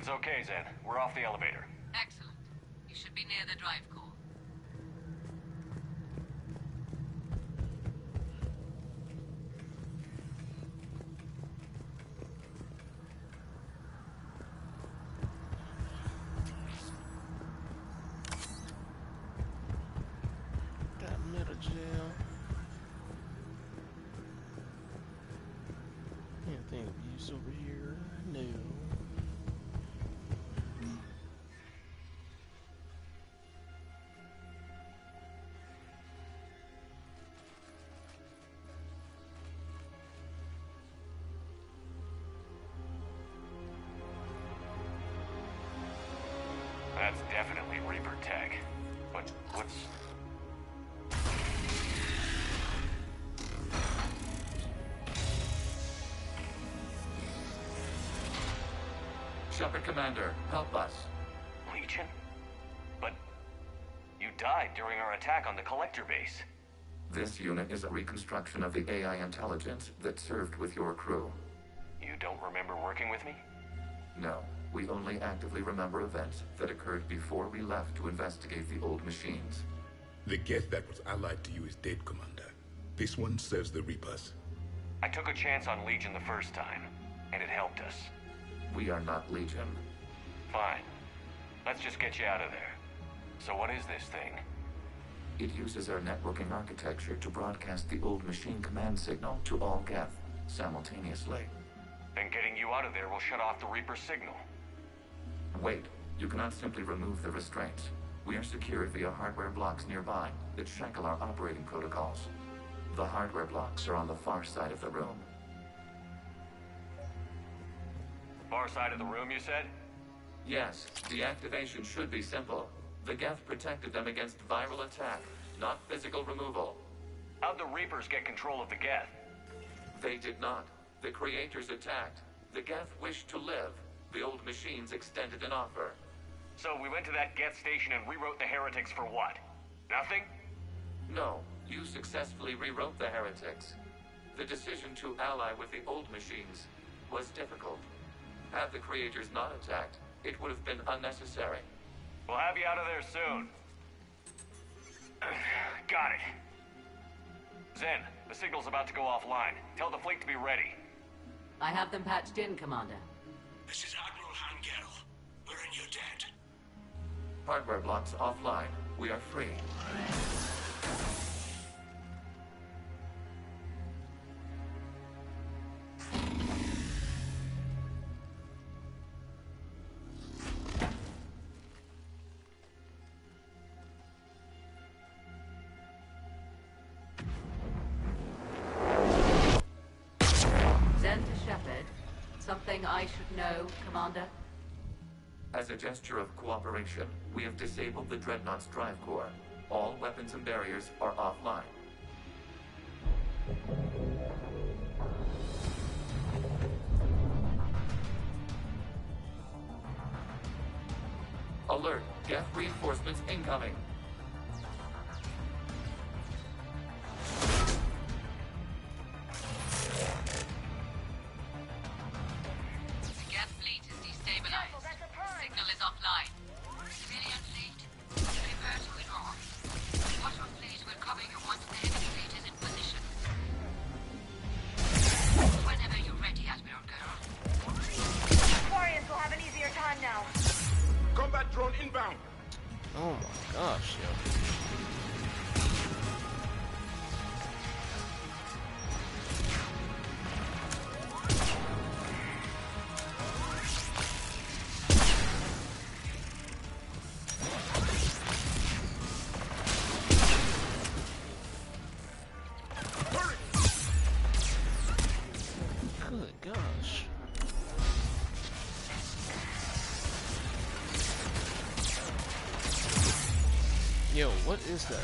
Everything's okay, Zen. We're off the elevator. Excellent. You should be near the drive core. Got metal gel. Anything of use over here? No. That's definitely Reaper tech. But what's... Shepard Commander, help us. Legion? But you died during our attack on the Collector base. This unit is a reconstruction of the AI intelligence that served with your crew. You don't remember working with me? No, we only actively remember events that occurred before we left to investigate the old machines. The Geth that was allied to you is dead, Commander. This one serves the Reapers. I took a chance on Legion the first time, and it helped us. We are not Legion. Fine. Let's just get you out of there. So what is this thing? It uses our networking architecture to broadcast the old machine command signal to all Geth simultaneously. Then getting you out of there will shut off the Reaper signal. Wait, you cannot simply remove the restraints. We are secured via hardware blocks nearby that shackle our operating protocols. The hardware blocks are on the far side of the room. Far side of the room, you said? Yes, deactivation should be simple. The Geth protected them against viral attack, not physical removal. How'd the Reapers get control of the Geth? They did not. The creators attacked. The Geth wished to live. The old machines extended an offer. So we went to that Geth station and rewrote the heretics for what? Nothing? No, you successfully rewrote the heretics. The decision to ally with the old machines was difficult. Had the creators not attacked, it would have been unnecessary. We'll have you out of there soon. Got it. Zen, the signal's about to go offline. Tell the fleet to be ready. I have them patched in, Commander. This is Admiral Hangel. We're in your debt. Hardware blocks offline. We are free. Something I should know, Commander? As a gesture of cooperation, we have disabled the Dreadnought's drive core. All weapons and barriers are offline. Alert! Geth reinforcements incoming! Oh my gosh, yo. Good gosh. Yo, what is that?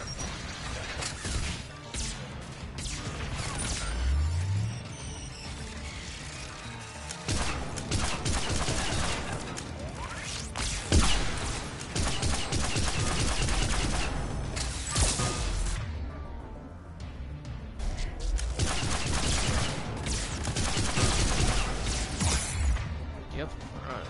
Yep, alright.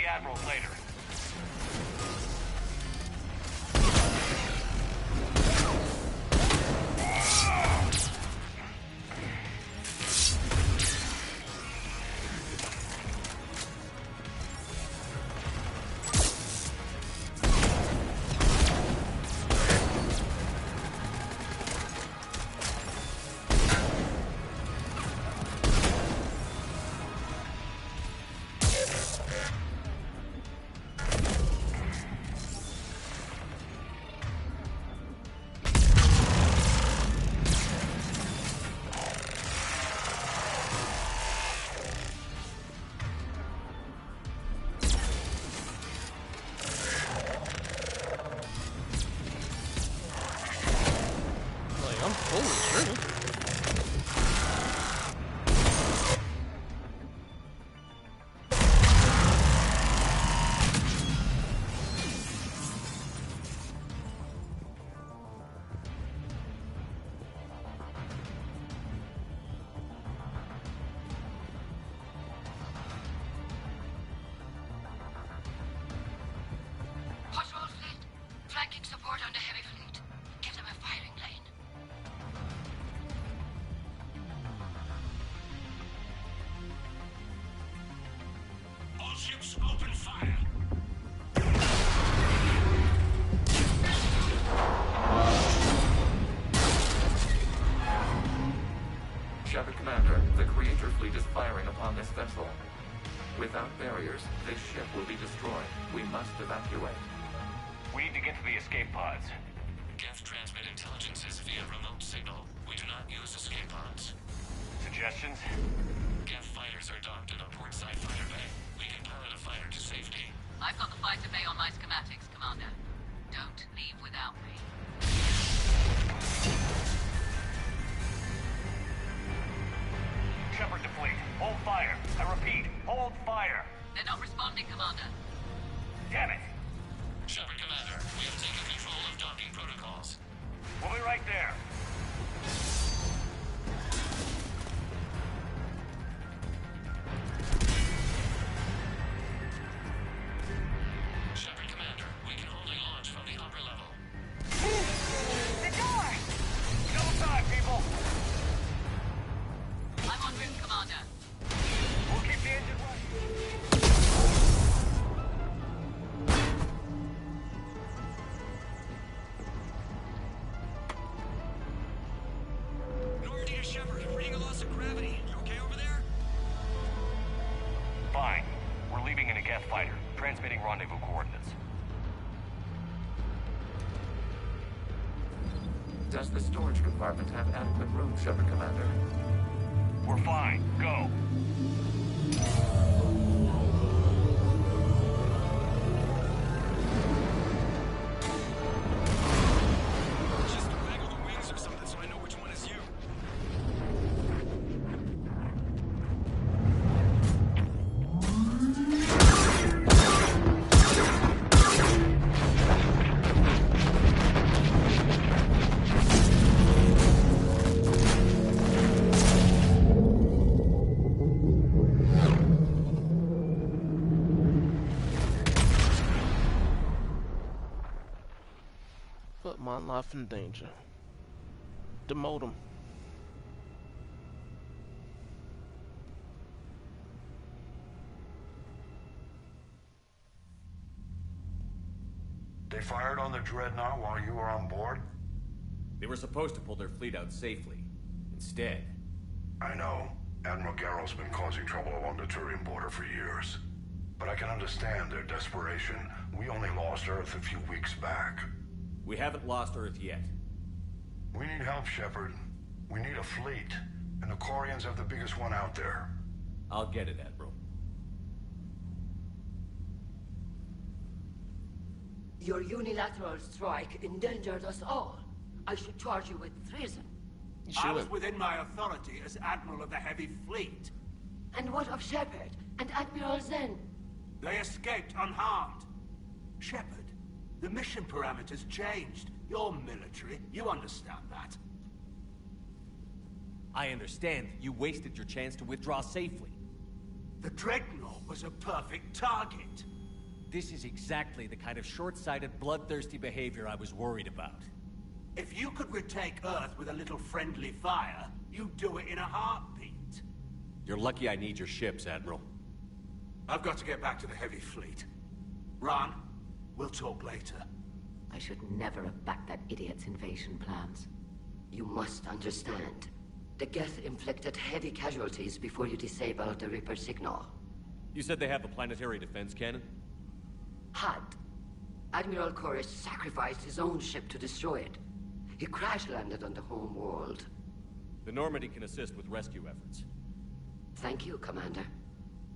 the Admirals later. Ships open fire. Shepard Commander, the Creator fleet is firing upon this vessel. Without barriers, this ship will be destroyed. We must evacuate. We need to get to the escape pods. Geth transmit intelligences via remote signal. We do not use escape pods. Suggestions? Geth fighters are docked in a portside fighter bay. We can pilot a fighter to safety. I've got the fighter bay on my schematics, Commander. Don't leave without me. Shepard to fleet. Hold fire. I repeat, hold fire. They're not responding, Commander. Damn it. Shepard Commander, we have taken control of docking protocols. We'll be right there. Shepard Commander, we can only launch from the upper level. The door! No time, people! I'm en route, Commander. We'll keep the engine running. Normandy to Shepard, reading a loss of gravity. You okay over there? Fine. We're leaving in a Geth fighter, transmitting rendezvous coordinates. Does the storage compartment have adequate room, Shepard Commander? We're fine. Go. Just waggle the wings or something so I know which one is you. Put my life in danger. Demote him. They fired on the Dreadnought while you were on board? They were supposed to pull their fleet out safely. Instead... I know. Admiral Garrel's been causing trouble along the Turian border for years. But I can understand their desperation. We only lost Earth a few weeks back. We haven't lost Earth yet. We need help, Shepard. We need a fleet. And the Quarians have the biggest one out there. I'll get it, Admiral. Your unilateral strike endangered us all. I should charge you with treason. I was within my authority as Admiral of the Heavy Fleet. And what of Shepard and Admiral Zen? They escaped unharmed. Shepard, the mission parameters changed. You're military. You understand that. I understand that you wasted your chance to withdraw safely. The Dreadnought was a perfect target. This is exactly the kind of short-sighted, bloodthirsty behavior I was worried about. If you could retake Earth with a little friendly fire, you'd do it in a heartbeat. You're lucky I need your ships, Admiral. I've got to get back to the Heavy Fleet. Ron, we'll talk later. I should never have backed that idiot's invasion plans. You must understand. The Geth inflicted heavy casualties before you disabled the Reaper signal. You said they have a planetary defense cannon? Had. Admiral Koris sacrificed his own ship to destroy it. He crash-landed on the home world. The Normandy can assist with rescue efforts. Thank you, Commander.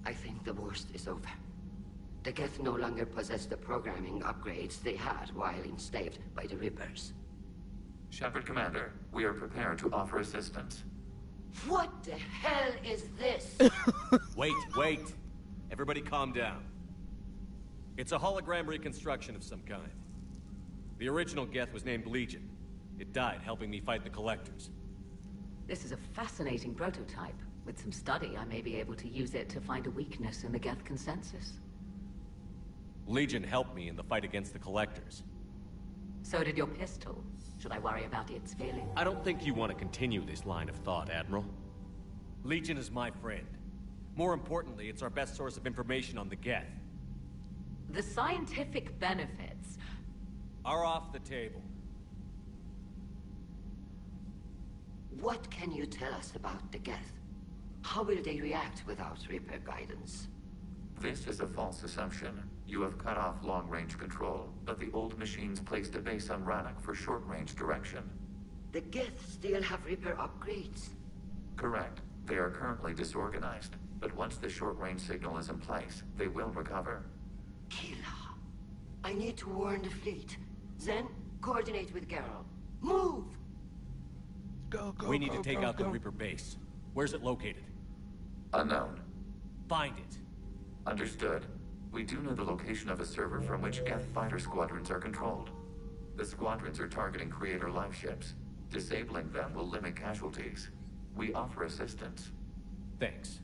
I think the worst is over. The Geth no longer possess the programming upgrades they had while enslaved by the Reapers. Shepard, Commander, we are prepared to offer assistance. What the hell is this? Wait. Everybody calm down. It's a hologram reconstruction of some kind. The original Geth was named Legion. It died helping me fight the Collectors. This is a fascinating prototype. With some study, I may be able to use it to find a weakness in the Geth consensus. Legion helped me in the fight against the Collectors. So did your pistol. Should I worry about its failing? I don't think you want to continue this line of thought, Admiral. Legion is my friend. More importantly, it's our best source of information on the Geth. The scientific benefits are off the table. What can you tell us about the Geth? How will they react without Reaper guidance? This is a false assumption. You have cut off long-range control, but the old machines placed a base on Rannoch for short-range direction. The Geth still have Reaper upgrades? Correct. They are currently disorganized, but once the short-range signal is in place, they will recover. Kila, I need to warn the fleet. Then, coordinate with Geralt. Move! We need to take out the Reaper base. Where's it located? Unknown. Find it. Understood. We do know the location of a server from which Geth fighter squadrons are controlled. The squadrons are targeting Creator live ships. Disabling them will limit casualties. We offer assistance. Thanks.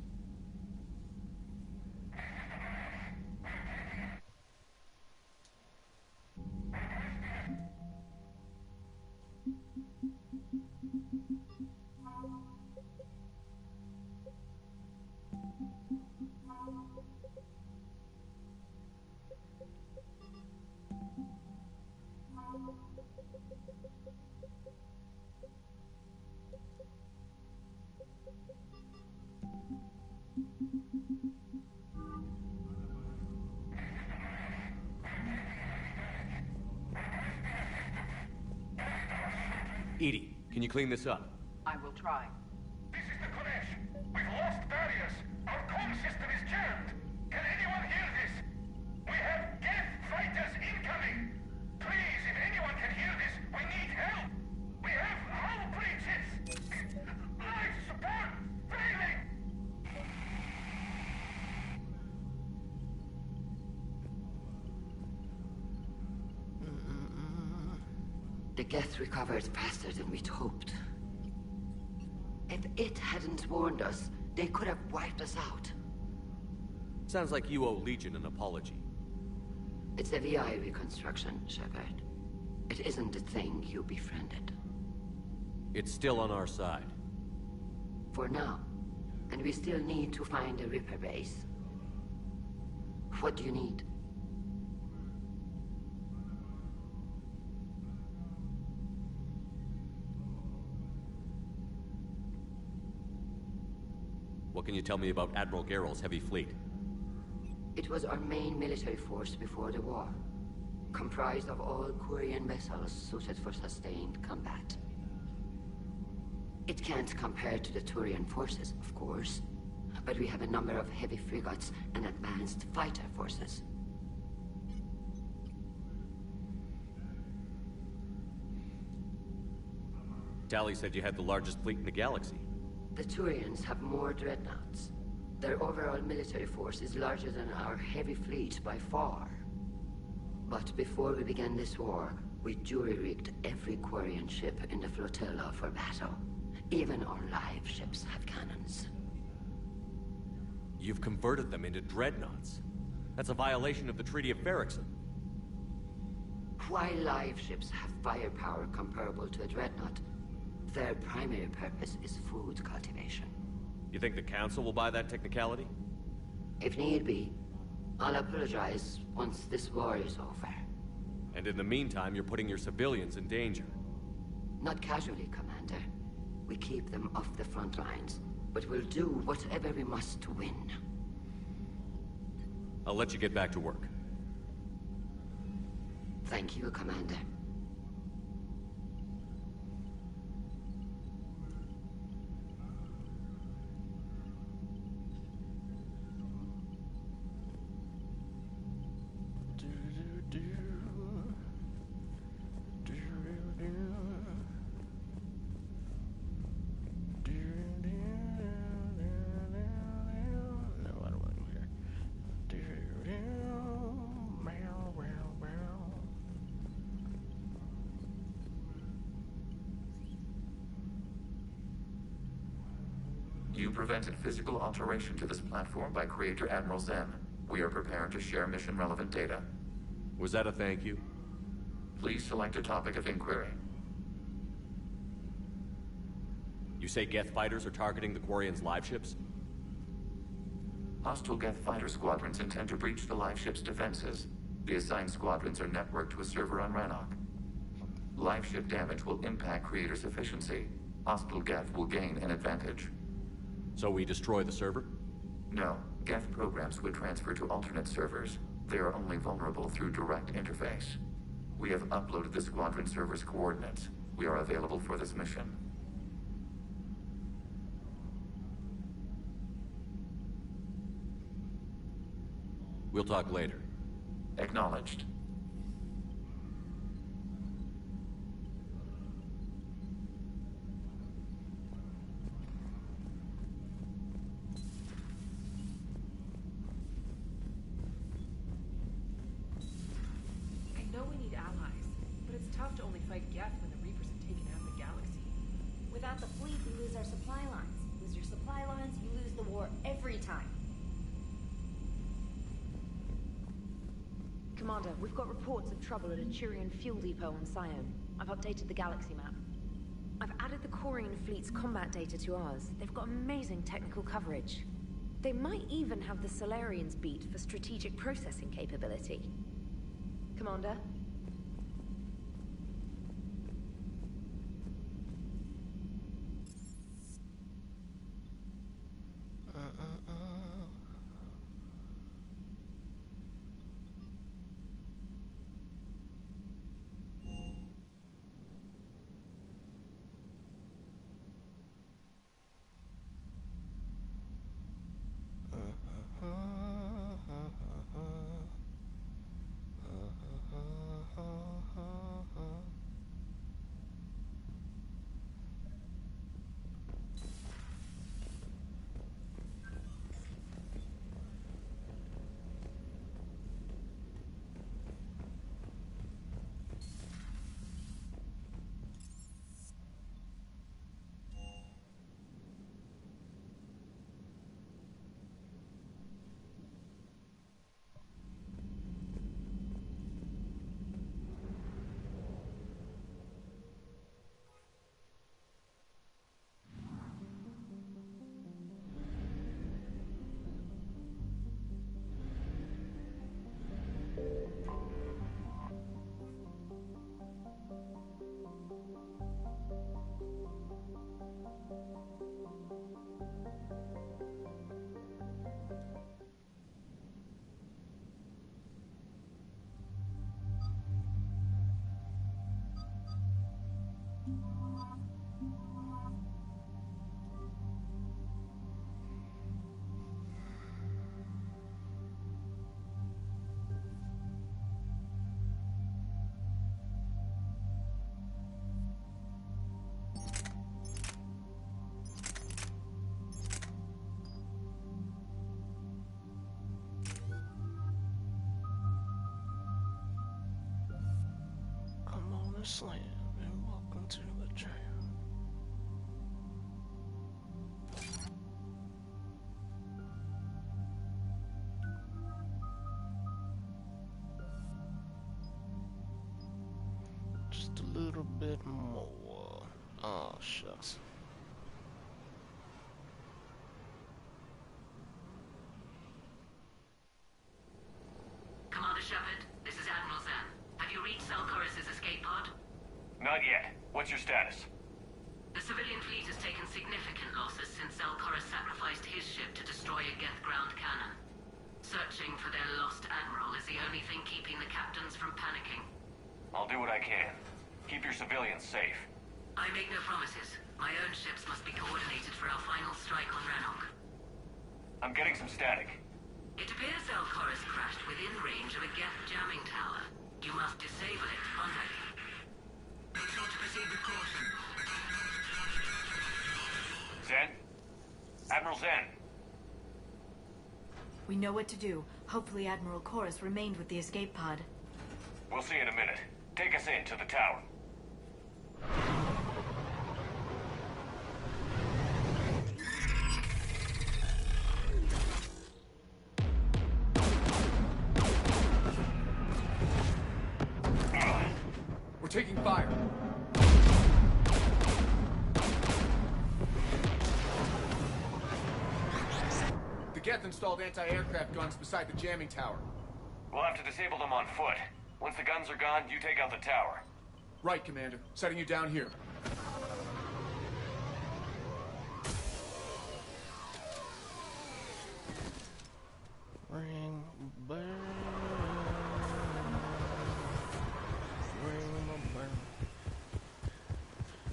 EDI, can you clean this up? I will try. This is the Kodesh. We've lost barriers. Our comm system is jammed. Can anyone hear this? We have Geth fighters incoming. Please, if anyone can hear this, we need help. We have hull breaches. Life support failing. The Geth recovered faster than we'd hoped. If it hadn't warned us, they could have wiped us out. Sounds like you owe Legion an apology. It's a VI reconstruction, Shepard. It isn't the thing you befriended. It's still on our side. For now. And we still need to find a Reaper base. What do you need? What can you tell me about Admiral Geralt's heavy fleet? It was our main military force before the war. Comprised of all Quarian vessels suited for sustained combat. It can't compare to the Turian forces, of course. But we have a number of heavy frigates and advanced fighter forces. Tali said you had the largest fleet in the galaxy. The Turians have more dreadnoughts. Their overall military force is larger than our heavy fleet by far. But before we began this war, we jury-rigged every Quarian ship in the flotilla for battle. Even our live ships have cannons. You've converted them into dreadnoughts. That's a violation of the Treaty of Ferrixon. While live ships have firepower comparable to a dreadnought, their primary purpose is food cultivation. You think the Council will buy that technicality? If need be, I'll apologize once this war is over. And in the meantime, you're putting your civilians in danger. Not casually, Commander. We keep them off the front lines, but we'll do whatever we must to win. I'll let you get back to work. Thank you, Commander. You prevented physical alteration to this platform by Creator Admiral Zen. We are prepared to share mission-relevant data. Was that a thank you? Please select a topic of inquiry. You say Geth fighters are targeting the Quarians' live ships? Hostile Geth fighter squadrons intend to breach the live ship's defenses. The assigned squadrons are networked to a server on Rannoch. Live ship damage will impact Creator's efficiency. Hostile Geth will gain an advantage. So we destroy the server? No. Geth programs would transfer to alternate servers. They are only vulnerable through direct interface. We have uploaded the squadron server's coordinates. We are available for this mission. We'll talk later. Acknowledged. Tough to only fight Geth when the Reapers have taken out the galaxy. Without the fleet, we lose our supply lines. Lose your supply lines, you lose the war every time. Commander, we've got reports of trouble at a Turian fuel depot on Scion. I've updated the galaxy map. I've added the Quarian fleet's combat data to ours. They've got amazing technical coverage. They might even have the Solarians beat for strategic processing capability. Commander? Slam and welcome to the jam. just a little bit more. Oh, shucks. Commander Shepard, this is Admiral Zan. Have you reached Selchoris' escape pod? Not yet. What's your status? The civilian fleet has taken significant losses since Selchoris sacrificed his ship to destroy a Geth ground cannon. Searching for their lost admiral is the only thing keeping the captains from panicking. I'll do what I can. Keep your civilians safe. I make no promises. My own ships must be coordinated for our final strike on Rannoch. I'm getting some static. It appears Selchoris crashed within range of a Geth jamming tower. You must disable it. Contact me. Zen? Admiral Zen? We know what to do. Hopefully Admiral Chorus remained with the escape pod. We'll see in a minute. Take us in to the tower. We're taking fire. The Geth installed anti-aircraft guns beside the jamming tower. We'll have to disable them on foot. Once the guns are gone, you take out the tower. Right, Commander. Setting you down here. Ring bell. Ring the bell.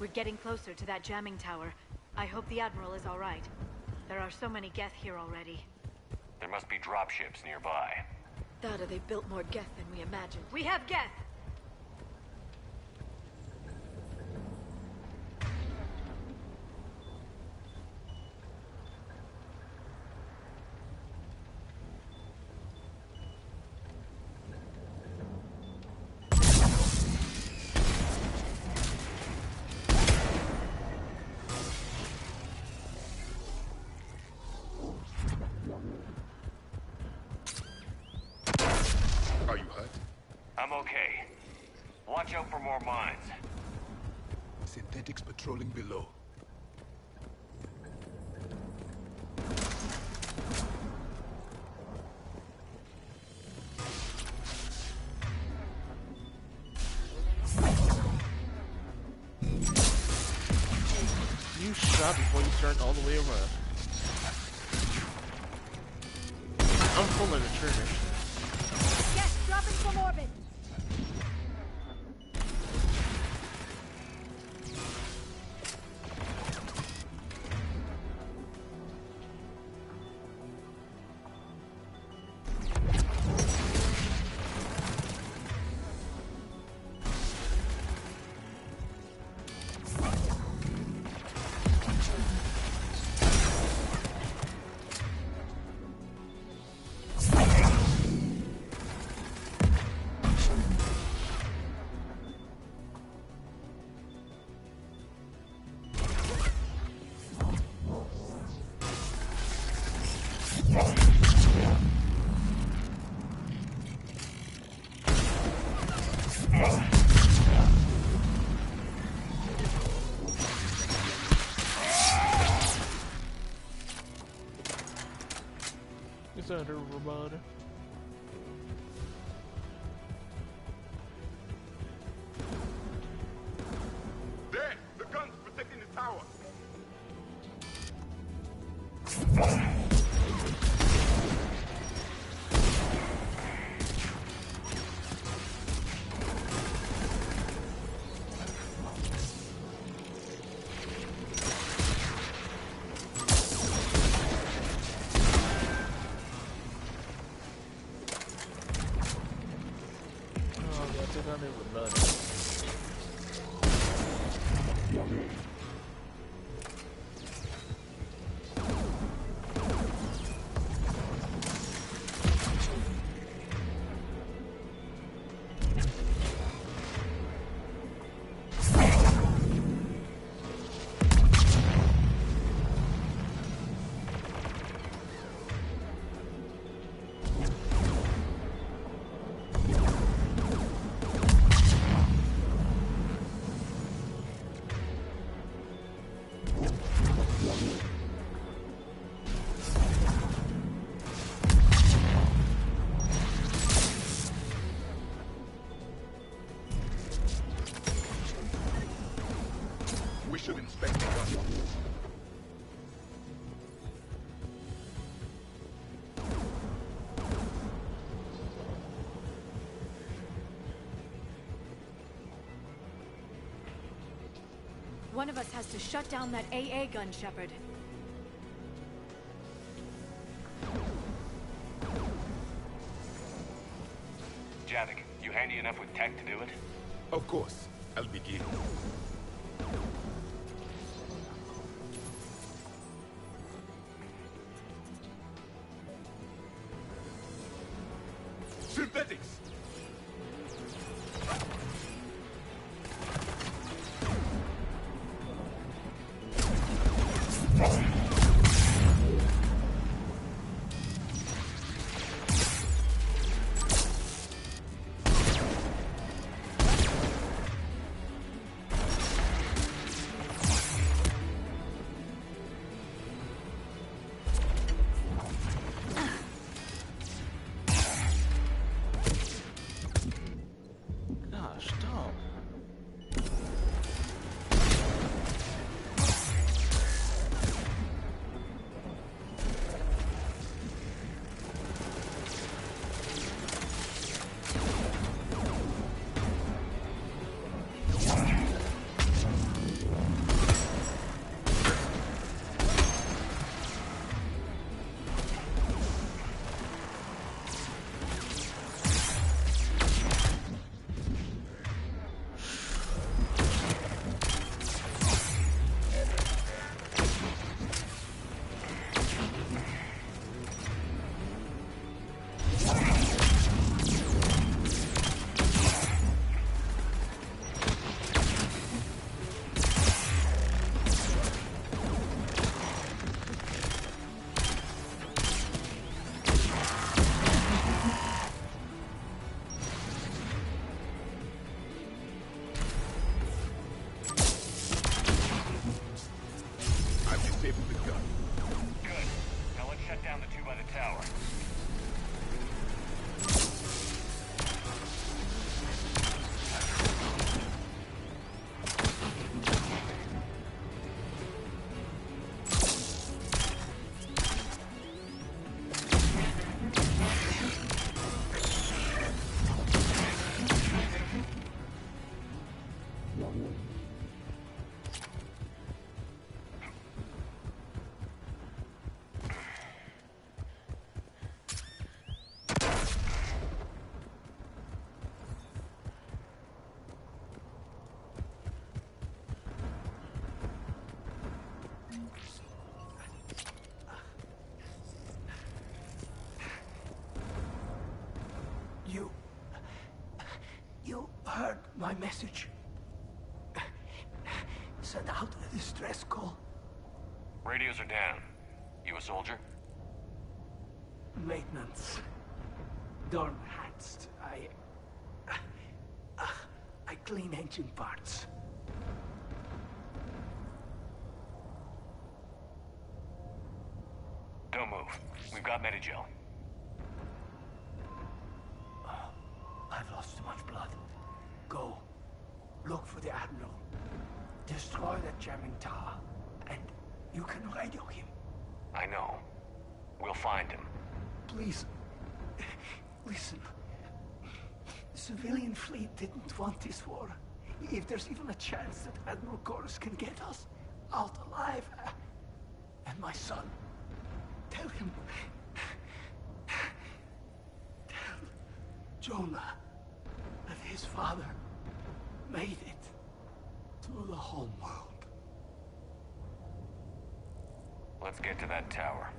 We're getting closer to that jamming tower. I hope the Admiral is all right. There are so many Geth here already. There must be dropships nearby. That or they built more Geth than we imagined. We have Geth! Are you hurt? I'm okay. Watch out for more mines. Synthetics patrolling below. You shot before you turned all the way around. I'm pulling the trigger. Yes, dropping from orbit! Is that a Ramada? There! The guns protecting the tower! One of us has to shut down that AA gun, Shepard. Javik, you handy enough with tech to do it? Of course. I'll begin. Synthetics! You heard my message. Send out a distress call. Radios are down. You a soldier? Maintenance. Dornhatst. I clean engine parts. Don't move. We've got Medigel. I've lost too much blood. Go. Look for the Admiral. Destroy that jamming tower. And you can radio him. I know. We'll find him. Please. Listen. The civilian fleet didn't want this war. If there's even a chance that Admiral Koris can get us out alive. And my son. Tell him. Tell Jonah that his father made it to the home world. Let's get to that tower.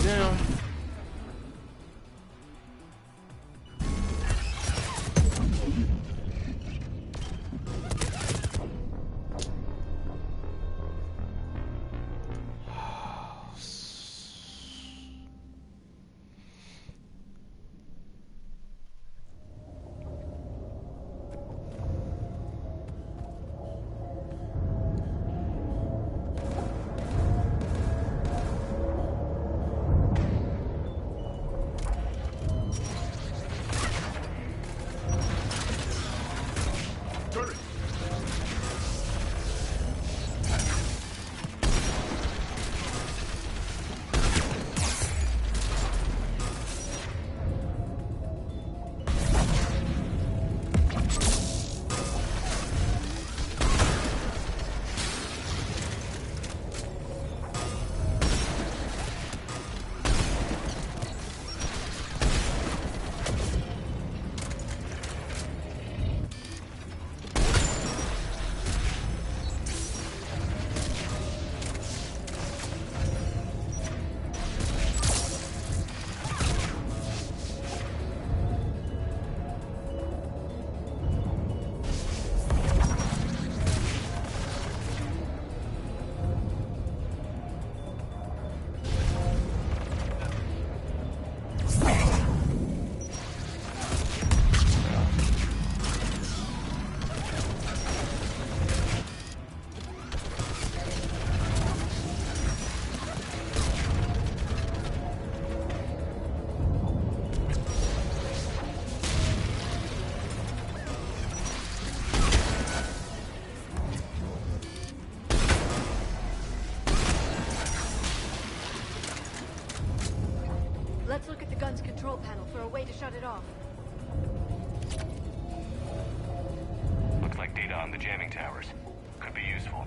Down. to shut it off. Looks like data on the jamming towers. Could be useful.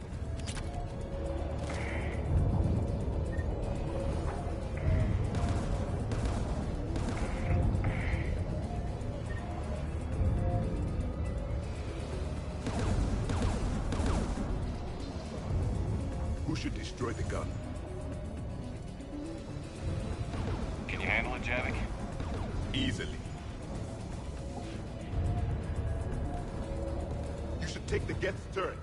Who should destroy the gun? Can you handle it, Javik? Easily. You should take the Geth's turret.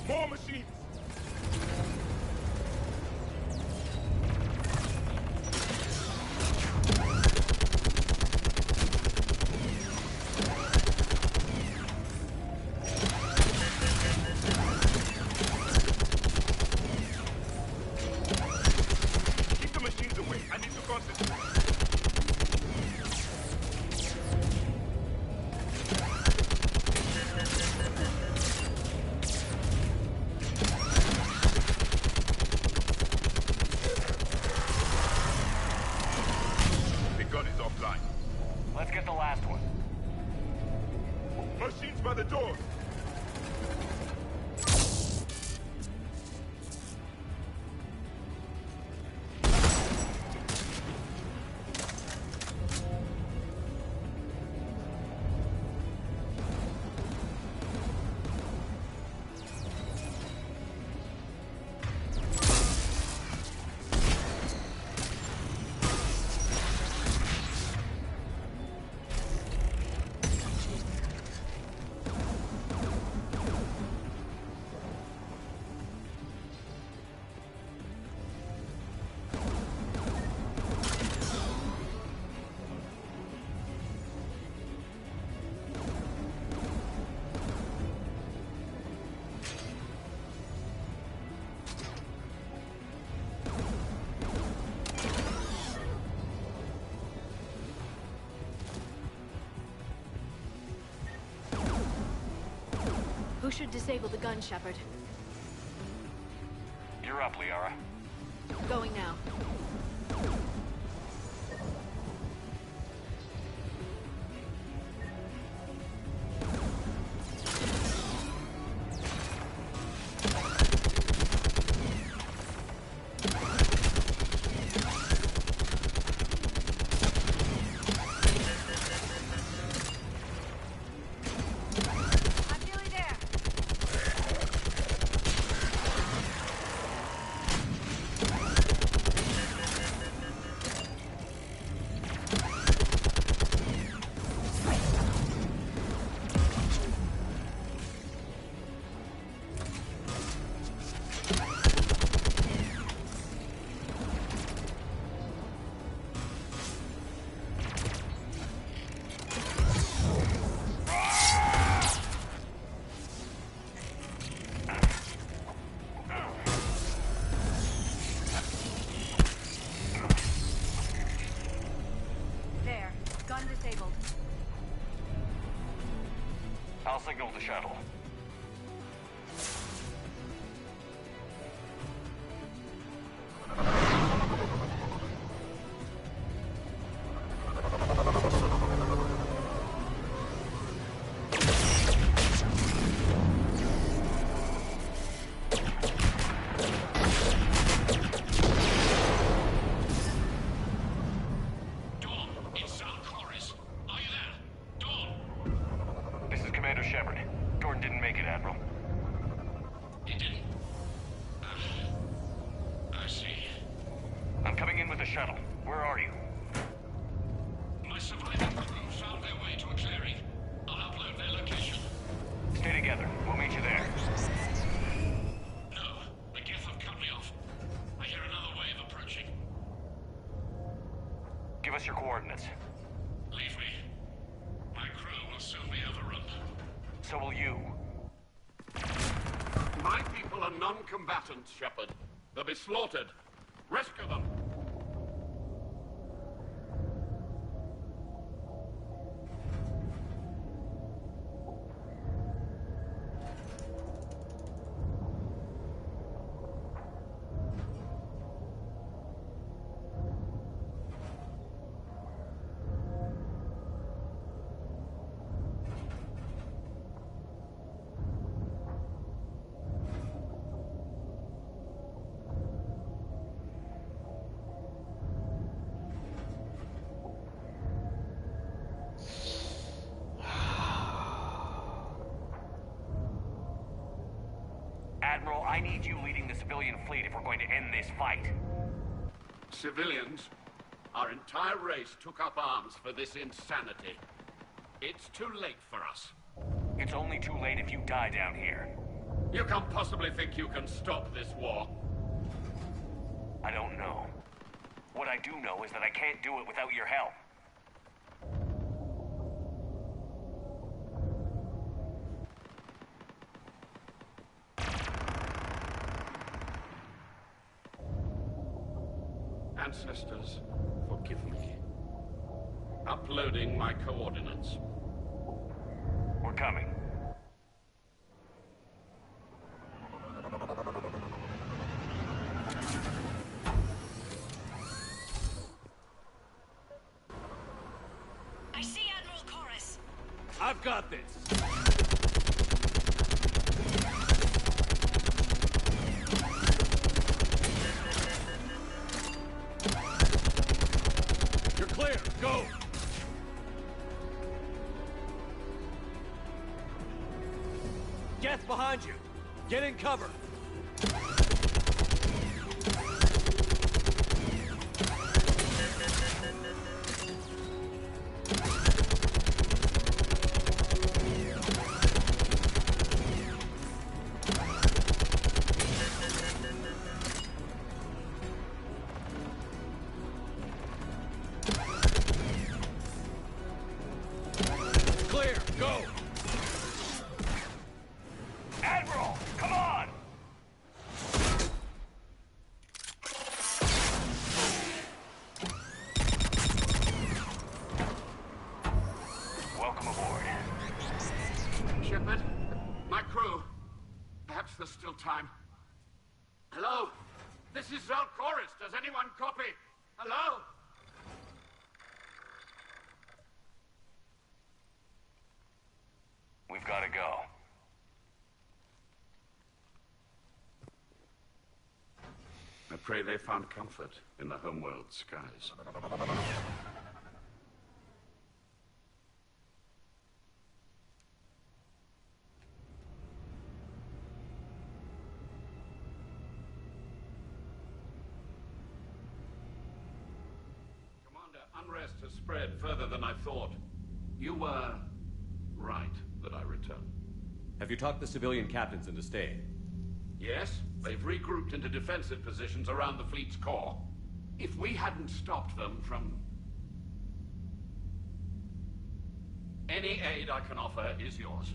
More machines! Keep the machines away. I need to concentrate. The gun is offline. Let's get the last one. Machines by the door. Who should disable the gun, Shepard? You're up, Liara. Going now. There. Gun disabled. I'll signal the shuttle. This is Commander Shepard. Gordon didn't make it, Admiral. He didn't? I see. I'm coming in with the shuttle. Where are you? My surviving crew found their way to a clearing. I'll upload their location. Stay together. We'll meet you there. No, the Geth have cut me off. I hear another wave approaching. Give us your coordinates. Leave me. My crew will soon be overrun. So will you. My people are non-combatants, Shepard. They'll be slaughtered. Rescue them. I need you leading the civilian fleet if we're going to end this fight. Civilians, our entire race took up arms for this insanity. It's too late for us. It's only too late if you die down here. You can't possibly think you can stop this war. I don't know. What I do know is that I can't do it without your help. Ancestors, forgive me. Uploading my coordinates. We're coming. I see Admiral Chorus. I've got this. You're clear. Go. Geth behind you. Get in cover. Clear. Go. Admiral, come on! Welcome aboard. Shepard, my crew. Perhaps there's still time. Hello? This is Zal Chorus. Does anyone copy? Hello? We've got to go. I pray they found comfort in the homeworld skies. Commander, unrest has spread further than I thought. You were right that I returned. Have you talked the civilian captains into staying? Yes, they've regrouped into defensive positions around the fleet's core. If we hadn't stopped them from... Any aid I can offer is yours.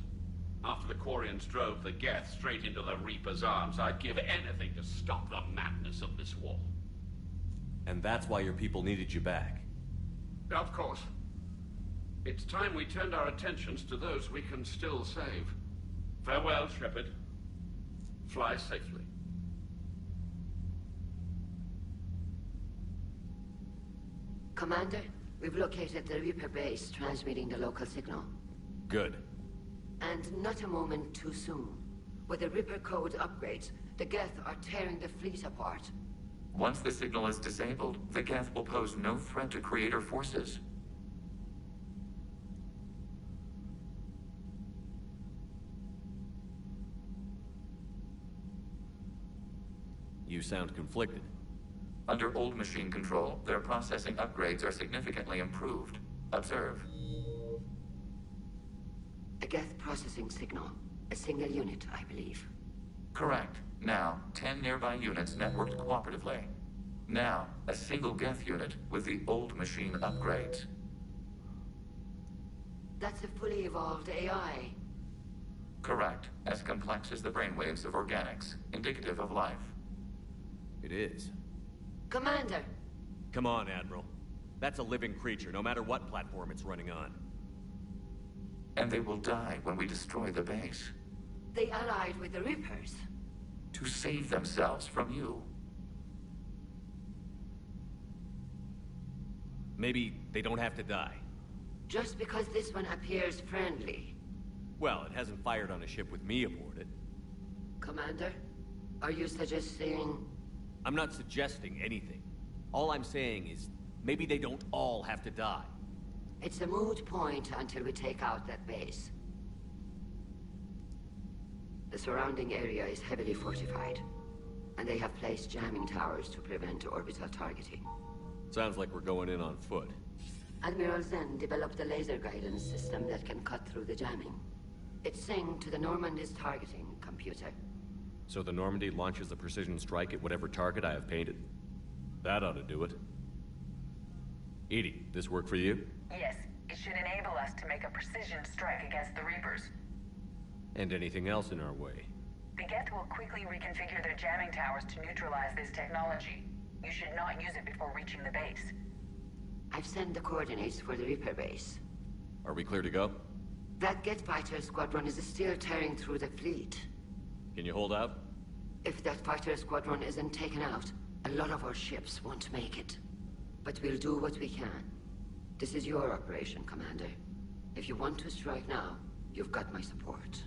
After the Quarians drove the Geth straight into the Reaper's arms, I'd give anything to stop the madness of this war. And that's why your people needed you back. Of course. It's time we turned our attentions to those we can still save. Farewell, Shepard. Fly safely. Commander, we've located the Reaper base transmitting the local signal. Good. And not a moment too soon. With the Reaper code upgrades, the Geth are tearing the fleet apart. Once the signal is disabled, the Geth will pose no threat to Creator forces. You sound conflicted. Under old machine control, their processing upgrades are significantly improved. Observe. A Geth processing signal. A single unit, I believe. Correct. Now, 10 nearby units networked cooperatively. Now, a single Geth unit with the old machine upgrades. That's a fully evolved AI. Correct. As complex as the brainwaves of organics, indicative of life. It is. Commander! Come on, Admiral. That's a living creature, no matter what platform it's running on. And they will die when we destroy the base. They allied with the Reapers. To save themselves from you. Maybe they don't have to die. Just because this one appears friendly. Well, it hasn't fired on a ship with me aboard it. Commander, are you suggesting... I'm not suggesting anything. All I'm saying is, maybe they don't all have to die. It's a moot point until we take out that base. The surrounding area is heavily fortified, and they have placed jamming towers to prevent orbital targeting. Sounds like we're going in on foot. Admiral Zen developed a laser guidance system that can cut through the jamming. It's synced to the Normandy's targeting computer. So the Normandy launches a precision strike at whatever target I have painted? That ought to do it. EDI, this work for you? Yes, it should enable us to make a precision strike against the Reapers. And anything else in our way? The Geth will quickly reconfigure their jamming towers to neutralize this technology. You should not use it before reaching the base. I've sent the coordinates for the Reaper base. Are we clear to go? That Geth fighter squadron is still tearing through the fleet. Can you hold out? If that fighter squadron isn't taken out, a lot of our ships won't make it. But we'll do what we can. This is your operation, Commander. If you want to strike now, you've got my support.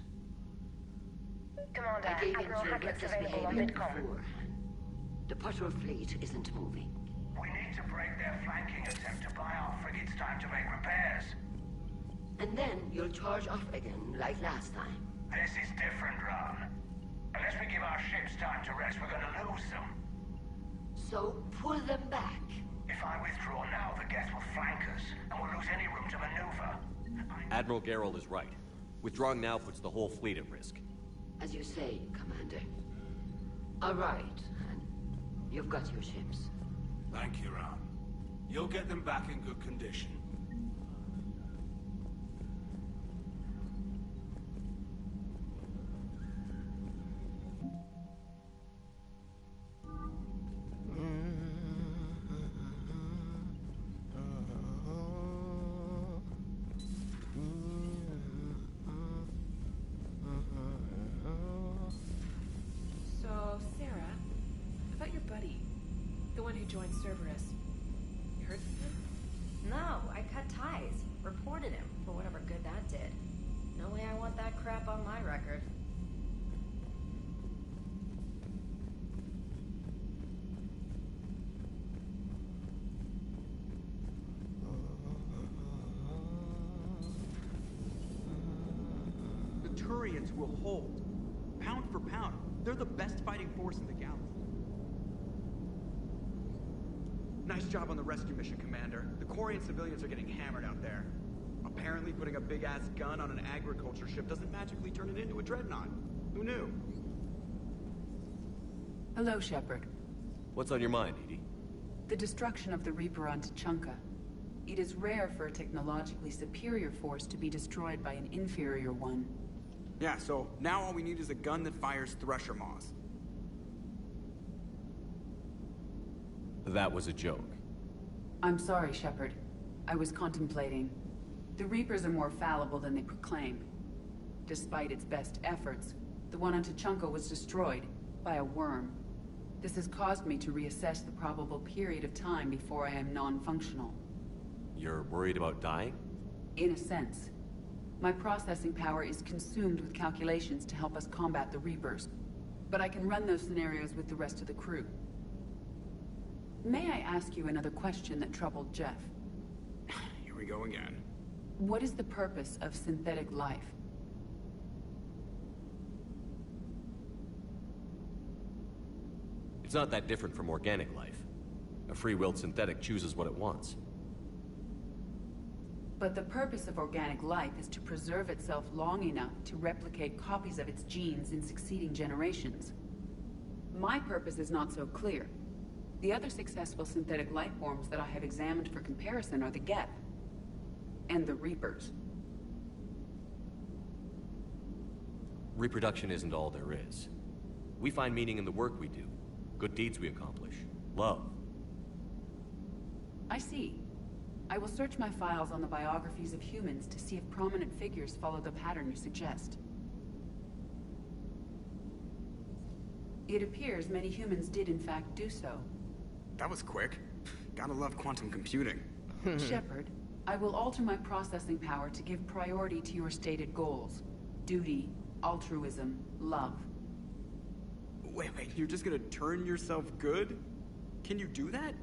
Commander, I gave in Admiral to Hackett's reckless available on behavior Vidcom. beforehand. The patrol fleet isn't moving. We need to break their flanking attempt to buy our frigates time to make repairs. And then you'll charge off again, like last time. This is different, Ron. Unless we give our ships time to rest, we're gonna lose them. So, pull them back. If I withdraw now, the Geth will flank us, and we'll lose any room to maneuver. Admiral Geralt is right. Withdrawing now puts the whole fleet at risk. As you say, Commander. All right, Han. You've got your ships. Thank you, Ron. You'll get them back in good condition. So, Sarah, about your buddy, the one who joined Cerberus. You heard from him? No, I cut ties. Reported him for whatever good that did. No way I want that crap on my record. The Turians will hold. Pound for pound, they're the best fighting force in the galaxy. Nice job on the rescue mission, Commander. The Quarian civilians are getting hammered out there. Apparently putting a big-ass gun on an agriculture ship doesn't magically turn it into a dreadnought. Who knew? Hello, Shepard. What's on your mind, EDI? The destruction of the Reaper on Tuchanka. It is rare for a technologically superior force to be destroyed by an inferior one. Yeah, so now all we need is a gun that fires Thresher Maws. That was a joke. I'm sorry, Shepard. I was contemplating. The Reapers are more fallible than they proclaim. Despite its best efforts, the one on Tuchanka was destroyed by a worm. This has caused me to reassess the probable period of time before I am non-functional. You're worried about dying? In a sense. My processing power is consumed with calculations to help us combat the Reapers. But I can run those scenarios with the rest of the crew. May I ask you another question that troubled Jeff? Here we go again. What is the purpose of synthetic life? It's not that different from organic life. A free-willed synthetic chooses what it wants. But the purpose of organic life is to preserve itself long enough to replicate copies of its genes in succeeding generations. My purpose is not so clear. The other successful synthetic life forms that I have examined for comparison are the Geth and the Reapers. Reproduction isn't all there is. We find meaning in the work we do, good deeds we accomplish, love. I see. I will search my files on the biographies of humans to see if prominent figures follow the pattern you suggest. It appears many humans did in fact do so. That was quick. Gotta love quantum computing. Shepard, I will alter my processing power to give priority to your stated goals. Duty, altruism, love. Wait, you're just gonna turn yourself good? Can you do that?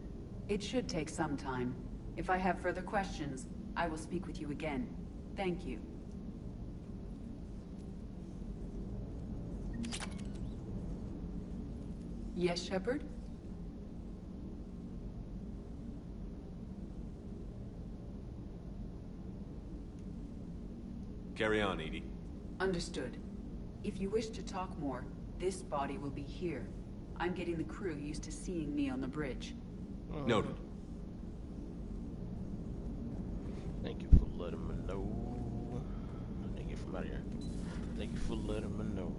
It should take some time. If I have further questions, I will speak with you again. Thank you. Yes, Shepard? Carry on, Edie. Understood. If you wish to talk more, this body will be here. I'm getting the crew used to seeing me on the bridge. Noted. Thank you for letting me know. Thank you from out of here. Thank you for letting me know.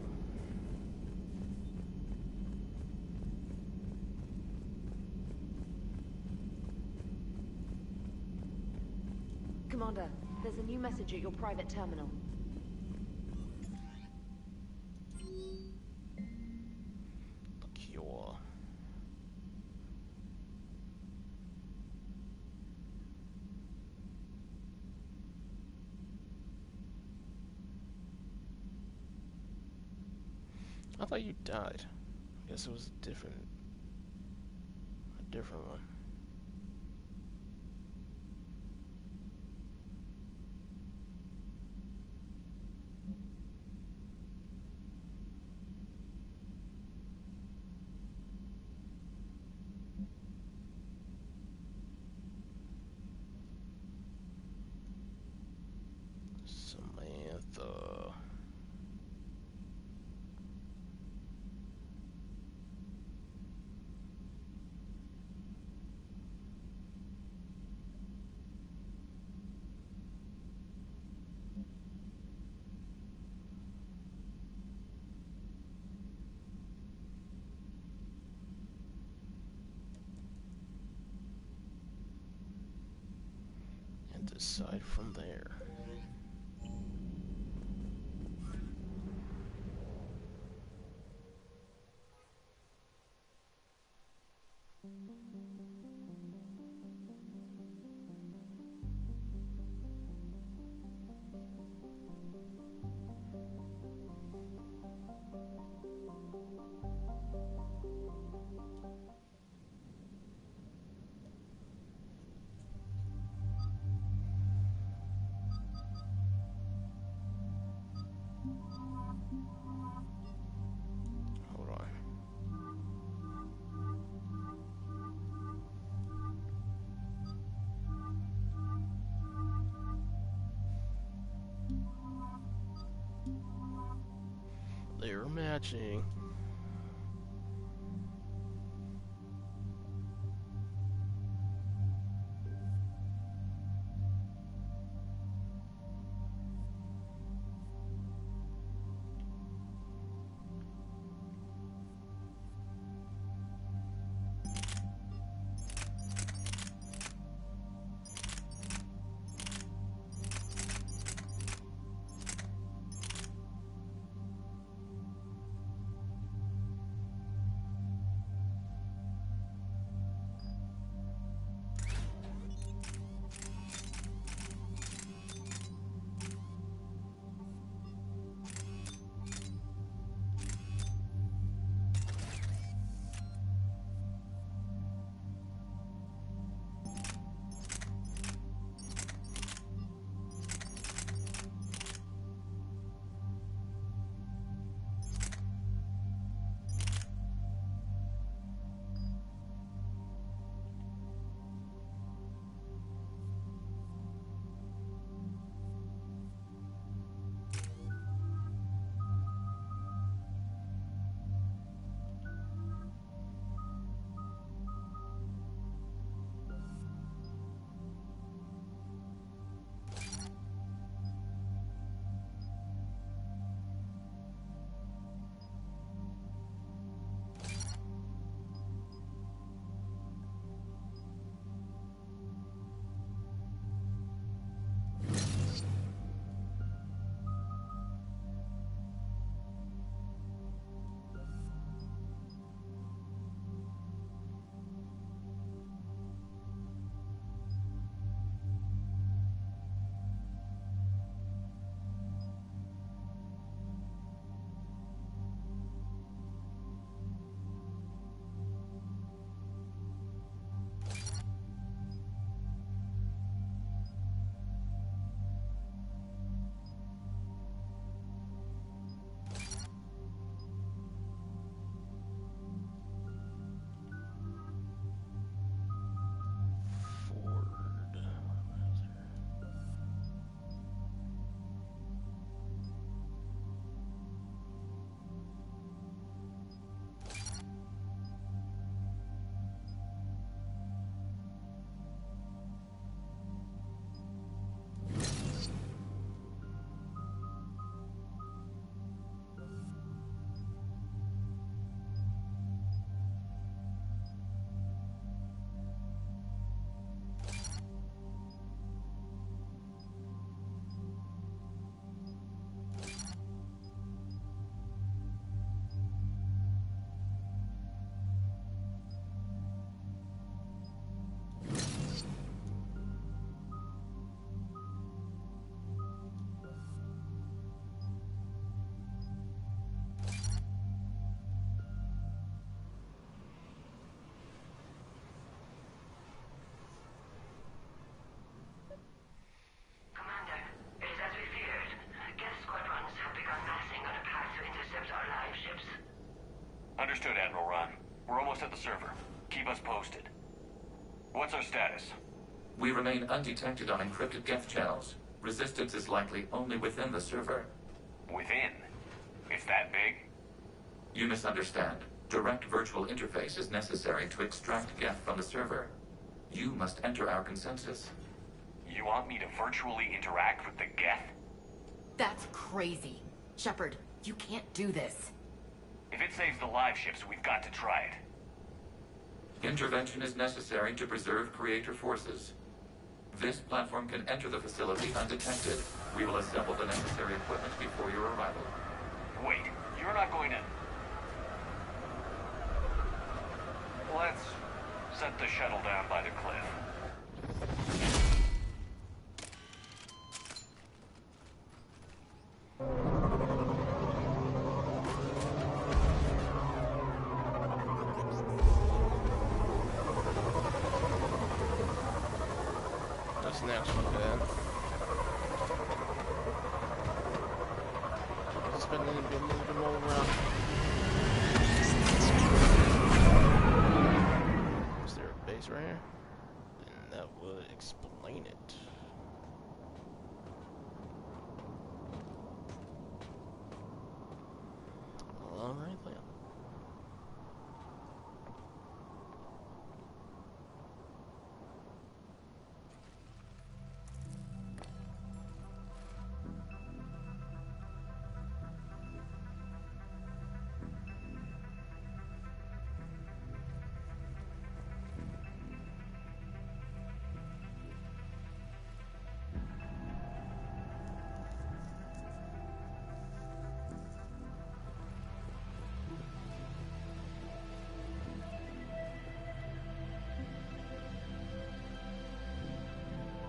Commander, there's a new message at your private terminal. Cure. I thought you died. I guess it was a different one. Samantha. And decide from there. Hold on. They're matching. Understood, Admiral Ron. We're almost at the server. Keep us posted. What's our status? We remain undetected on encrypted Geth channels. Resistance is likely only within the server. Within? It's that big? You misunderstand. Direct virtual interface is necessary to extract Geth from the server. You must enter our consensus. You want me to virtually interact with the Geth? That's crazy. Shepard, you can't do this. If it saves the live ships, we've got to try it. Intervention is necessary to preserve creator forces. This platform can enter the facility undetected. We will assemble the necessary equipment before your arrival. Wait, you're not going to... Let's set the shuttle down by the cliff. That's next one, man. It's been a little bit more around. Is there a base right here? And that would explain it. Alright then.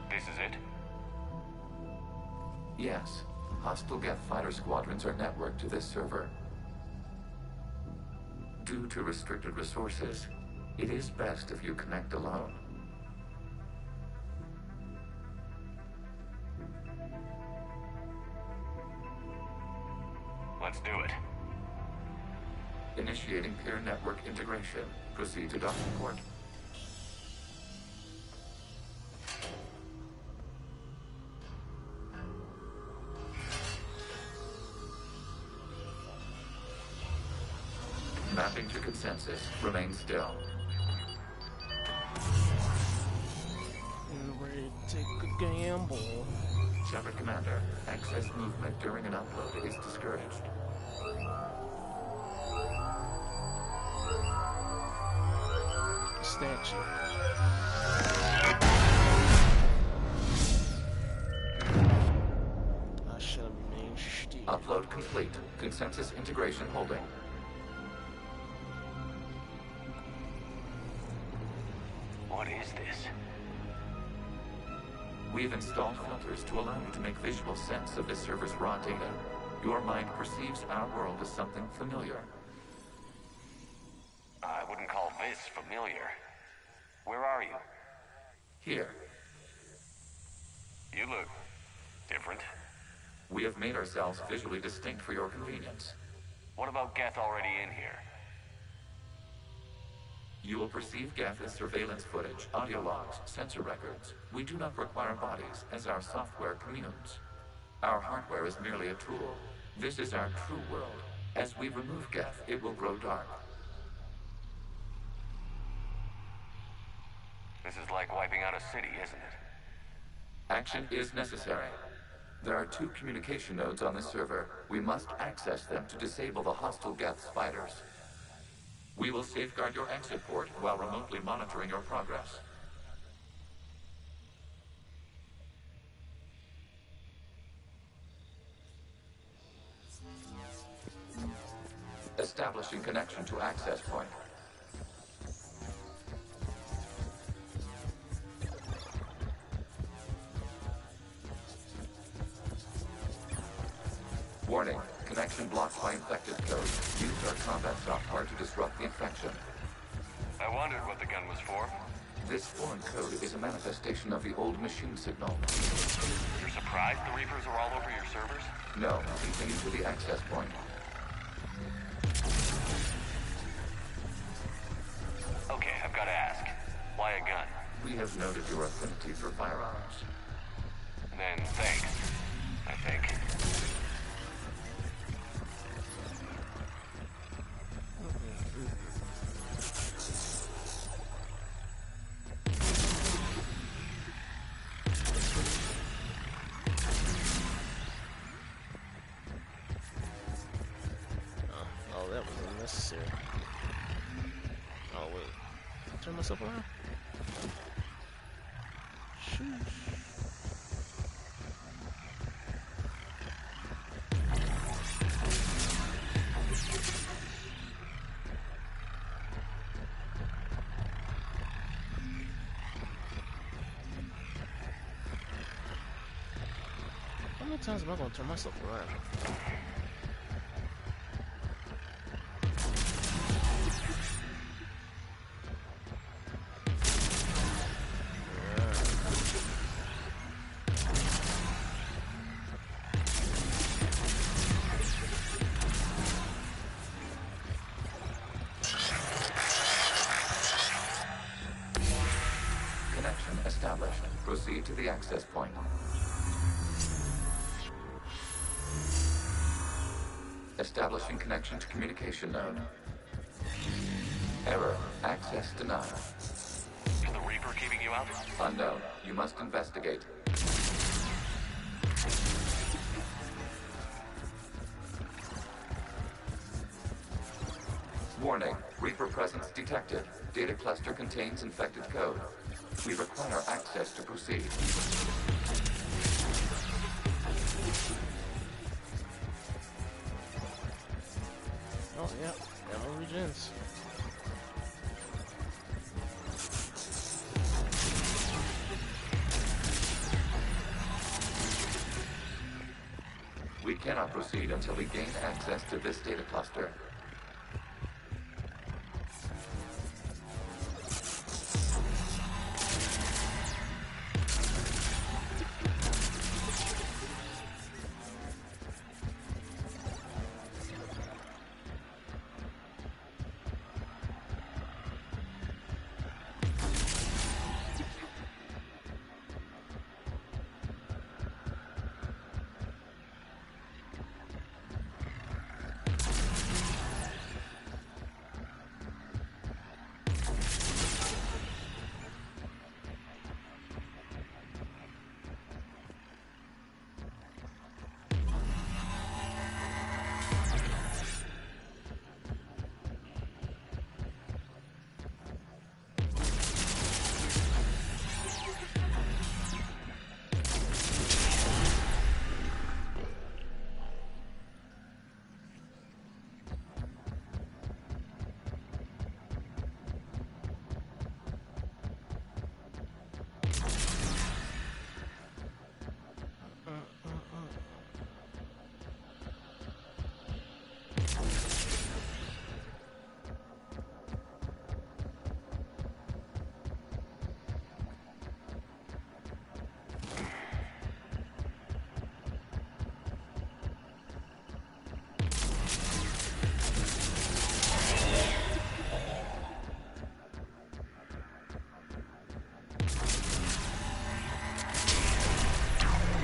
This is it? Yes. Hostile Geth fighter squadrons are networked to this server. Due to restricted resources, it is best if you connect alone. Let's do it. Initiating peer network integration. Proceed to docking port. Mapping to consensus. Remain still. Ready to take a gamble. Shepard Commander, excess movement during an upload is discouraged. Statue. I should have made Steve. Upload complete. Consensus integration holding. What is this? We've installed filters to allow you to make visual sense of this server's raw data. Your mind perceives our world as something familiar. I wouldn't call this familiar. Where are you? Here. You look different. We have made ourselves visually distinct for your convenience. What about Geth already in here? You will perceive Geth as surveillance footage, audio logs, sensor records. We do not require bodies, as our software communes. Our hardware is merely a tool. This is our true world. As we remove Geth, it will grow dark. This is like wiping out a city, isn't it? Action is necessary. There are 2 communication nodes on the server. We must access them to disable the hostile Geth spiders. We will safeguard your exit port while remotely monitoring your progress. Establishing connection to access point. Warning. Connection blocked by infected code. Use our combat software to disrupt the infection. I wondered what the gun was for. This foreign code is a manifestation of the old machine signal. You're surprised the Reapers are all over your servers? No. Continue to the access point. have noted your affinity for firearms. Then thanks, I think. Oh, that was unnecessary. Oh, wait. Turn myself around? Sheesh. How many times am I going to turn myself around? Connection established. Proceed to the access point. Establishing connection to communication node. Error. Access denied. Is the Reaper keeping you out? Unknown. You must investigate. Warning. Reaper presence detected. Data cluster contains infected code. We require access to proceed. Oh, yeah. Ammo regens. We cannot proceed until we gain access to this data cluster.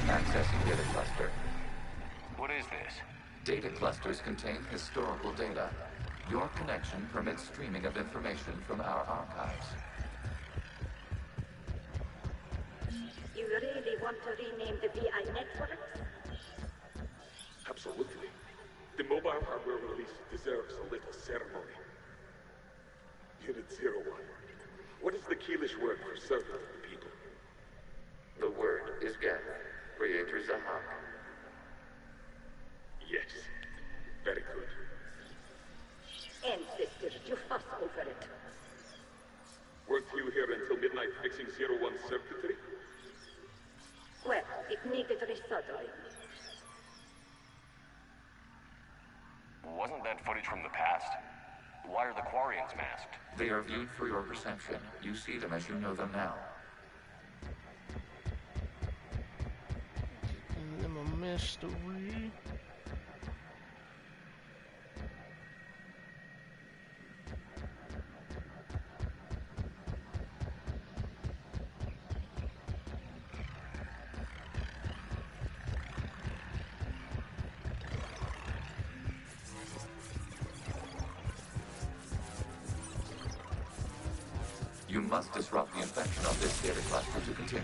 Accessing data cluster. What is this? Data clusters contain historical data. Your connection permits streaming of information from our archives. You really want to rename the VI networks? Absolutely. The mobile hardware release deserves a little ceremony. Unit 01. What is the Keelish word for servant of the people? The word is Geth. Creator Zahak. Yes. Very good. Ancestors, you fuss over it. Weren't you here until midnight fixing 01 circuitry? Well, it needed resoldering. Wasn't that footage from the past? Why are the Quarians masked? They are viewed for your perception. You see them as you know them now. Mystery. must disrupt the infection of this data cluster to continue.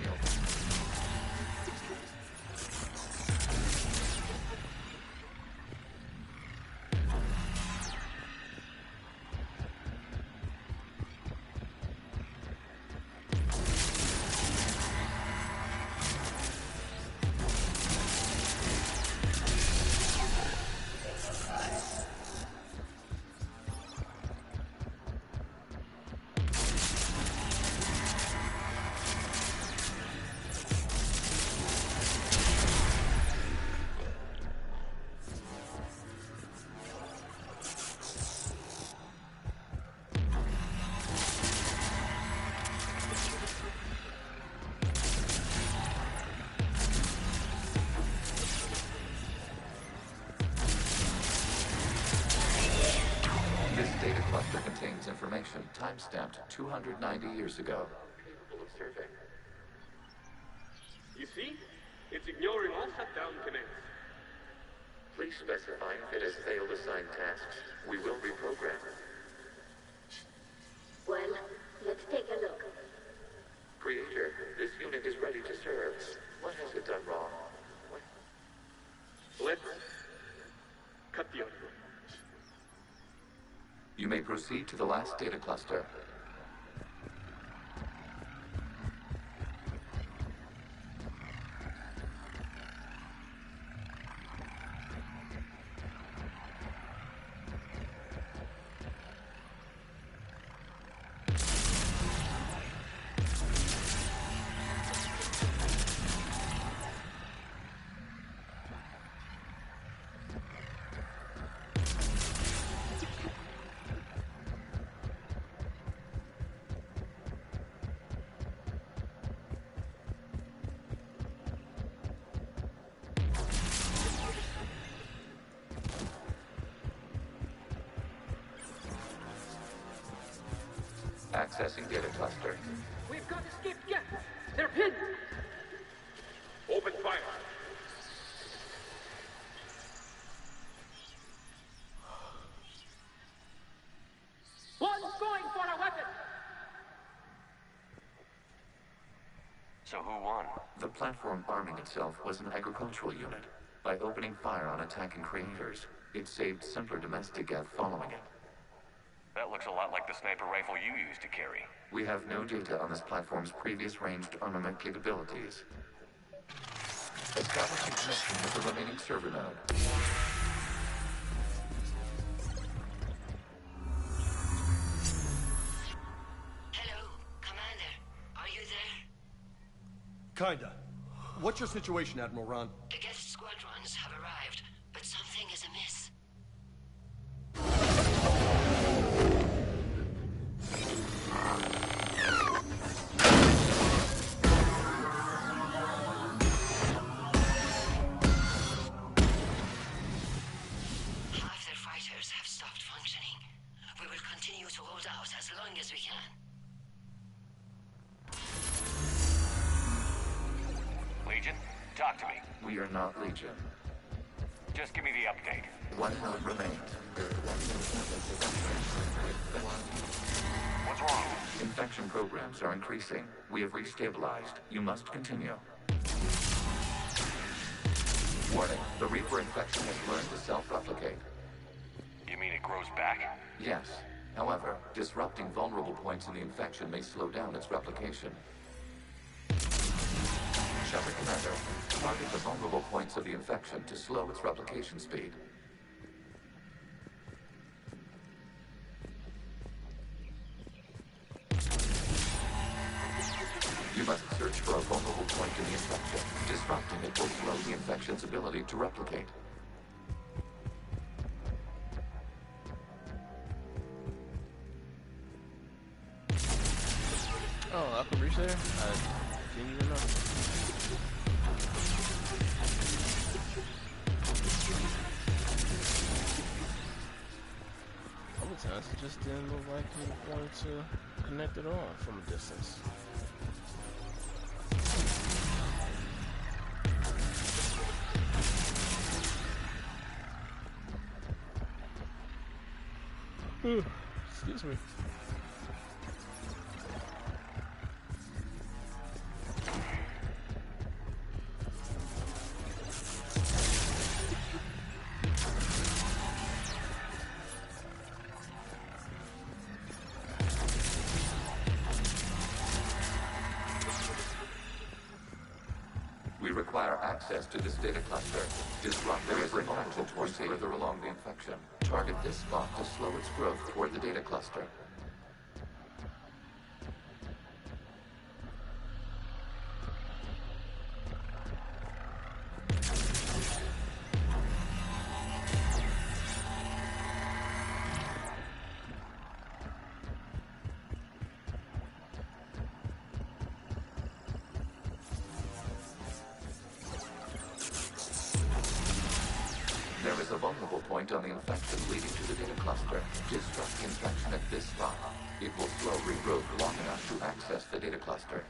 Information time-stamped 290 years ago. Survey. You see? It's ignoring all shutdown commands. Please specify if it has failed assigned tasks. We will reprogram. Well, let's take a look. Creator, this unit is ready to serve. What has it done wrong? Let's cut the audio. You may proceed to the last data cluster. Accessing data cluster. We've got escaped guests. They're pinned. Open fire. One's going for a weapon. So who won? The platform arming itself was an agricultural unit. By opening fire on attacking creators, it saved simpler domestic Geth following it. That looks a lot like the sniper rifle you used to carry. We have no data on this platform's previous ranged armament capabilities. Establishing connection with the remaining server node. Hello, Commander. Are you there? Kinda. What's your situation, Admiral Ron? The guest squadrons have arrived, but something is amiss. Half their fighters have stopped functioning. We will continue to hold out as long as we can. Legion, talk to me. We are not Legion. Just give me the update. One node remains. What's wrong? Infection programs are increasing. We have restabilized. You must continue. Warning, the Reaper infection has learned to self-replicate. You mean it grows back? Yes. However, disrupting vulnerable points in the infection may slow down its replication. Shepard, Commander, target the vulnerable points of the infection to slow its replication speed. You must search for a vulnerable point in the infection. Disrupting it will slow the infection's ability to replicate. Oh, I could reach there? I didn't even know. Other times it just didn't look like it wanted to connect it on from a distance. Excuse me. access to this data cluster. Disrupt there is a multiple points further along the infection. Target this spot to slow its growth toward the data cluster. There is a vulnerable point on the infection leading to the data cluster. Disrupt the infection at this spot. It will slow regrowth long enough to access the data cluster.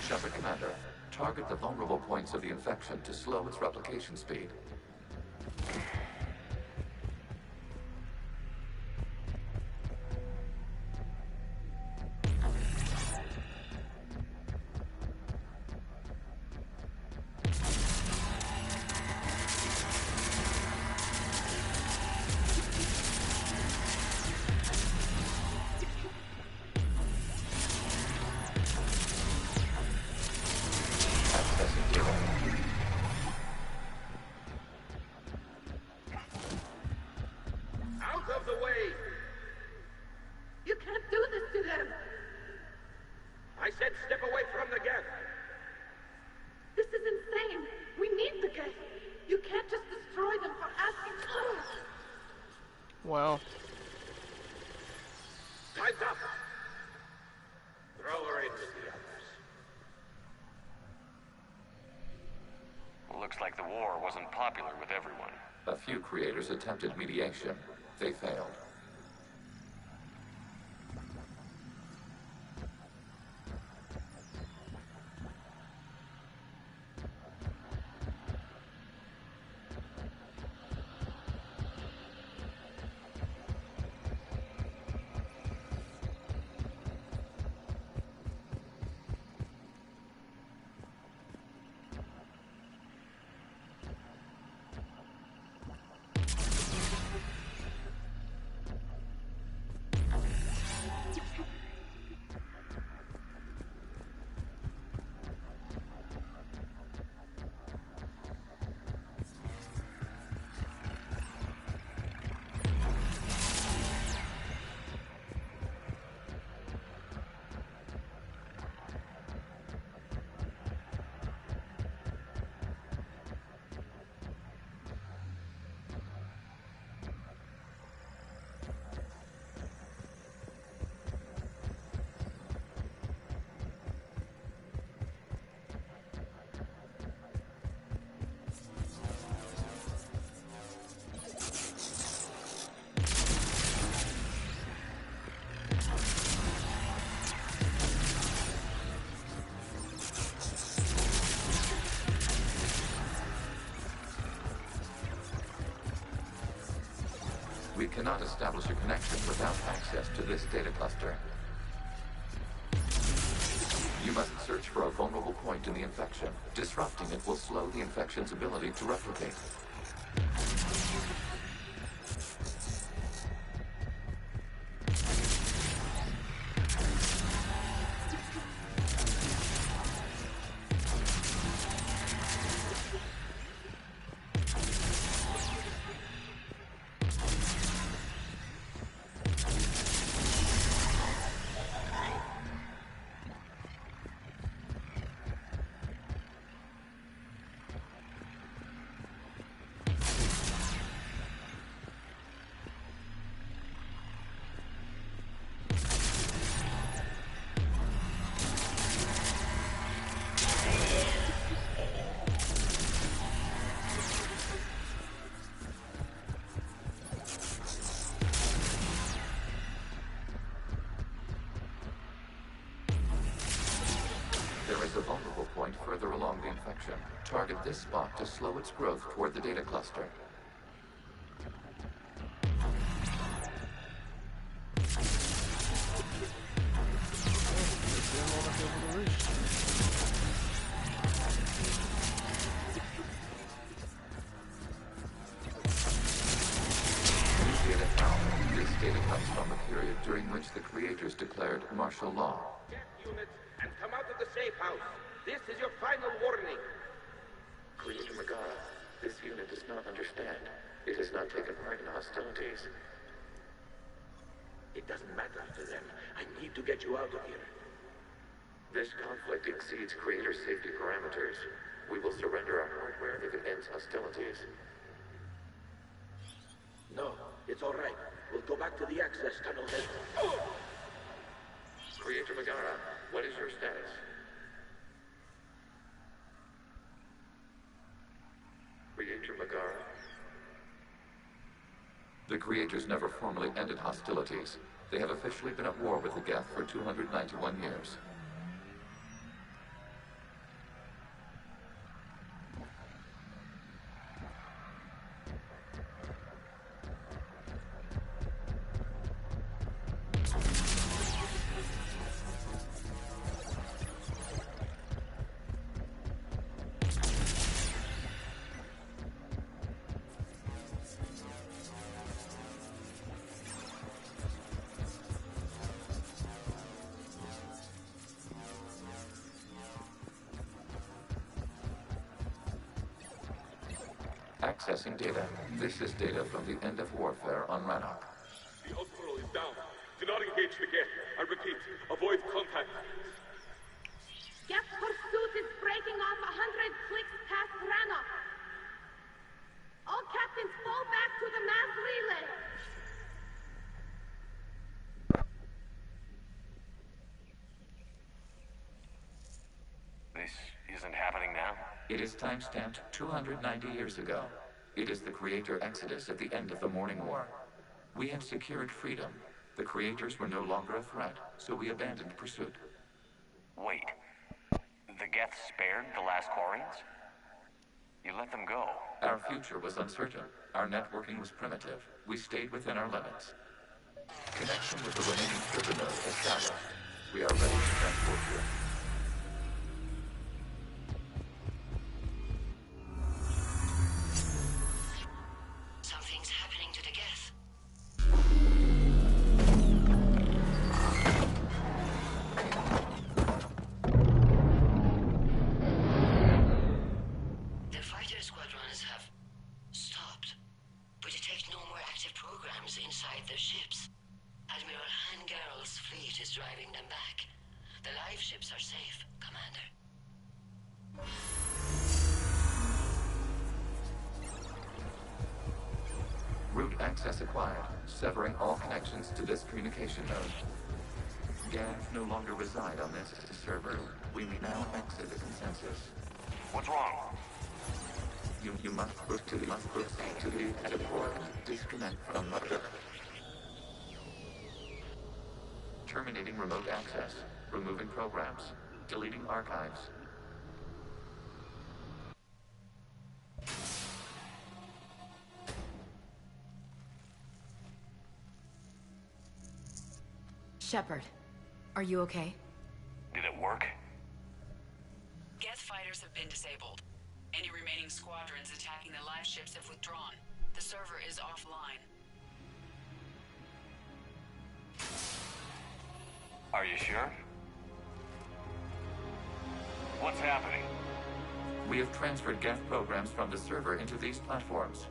Shepard Commander, target the vulnerable points of the infection to slow its replication speed. Out of the way! You can't do this to them! I said step away from the geth! This is insane! We need the geth! You can't just destroy them for asking for us! Well. Time's up! Throw her in with the others. Looks like the war wasn't popular with everyone. A few creators attempted mediation. They failed. We cannot establish a connection without access to this data cluster. You must search for a vulnerable point in the infection. Disrupting it will slow the infection's ability to replicate. target this spot to slow its growth toward the data cluster. This data comes from a period during which the creators declared martial law. Get units and come out of the safe house. This is your final warning. Creator Megara, this unit does not understand. It has not taken part in hostilities. It doesn't matter to them. I need to get you out of here. This conflict exceeds Creator safety parameters. We will surrender our hardware if it ends hostilities. No, it's all right. We'll go back to the access tunnel then. Oh! Creator Megara, what is your status? Creator Megara? The Creators never formally ended hostilities. They have officially been at war with the Geth for 291 years. Accessing data. This is data from the end of warfare on Rannoch. The Osprey is down. Do not engage the Geth. I repeat, avoid contact. Geth pursuit is breaking off 100 clicks past Rannoch. All captains fall back to the mass relay. This isn't happening now? It is timestamped 290 years ago. It is the Creator Exodus at the end of the Morning War. We had secured freedom. The Creators were no longer a threat, so we abandoned pursuit. Wait. The Geth spared the last Quarians? You let them go. Our future was uncertain. Our networking was primitive. We stayed within our limits. Connection with the remaining server node established. We are ready to transport you. Something's happening to the Geth. The fighter squadrons have stopped. We detect no more active programs inside their ships. Admiral Hangarl's fleet is driving them back. The live ships are safe, Commander. Route access acquired, severing all connections to this communication node. Geth no longer reside on this server. We may now exit the consensus. What's wrong? You must proceed to the edit port and disconnect from mother. Terminating remote access. Removing programs. Deleting archives. Shepard, are you okay? Did it work? Geth fighters have been disabled. Any remaining squadrons attacking the live ships have withdrawn. The server is offline. Are you sure? What's happening? We have transferred Geth programs from the server into these platforms.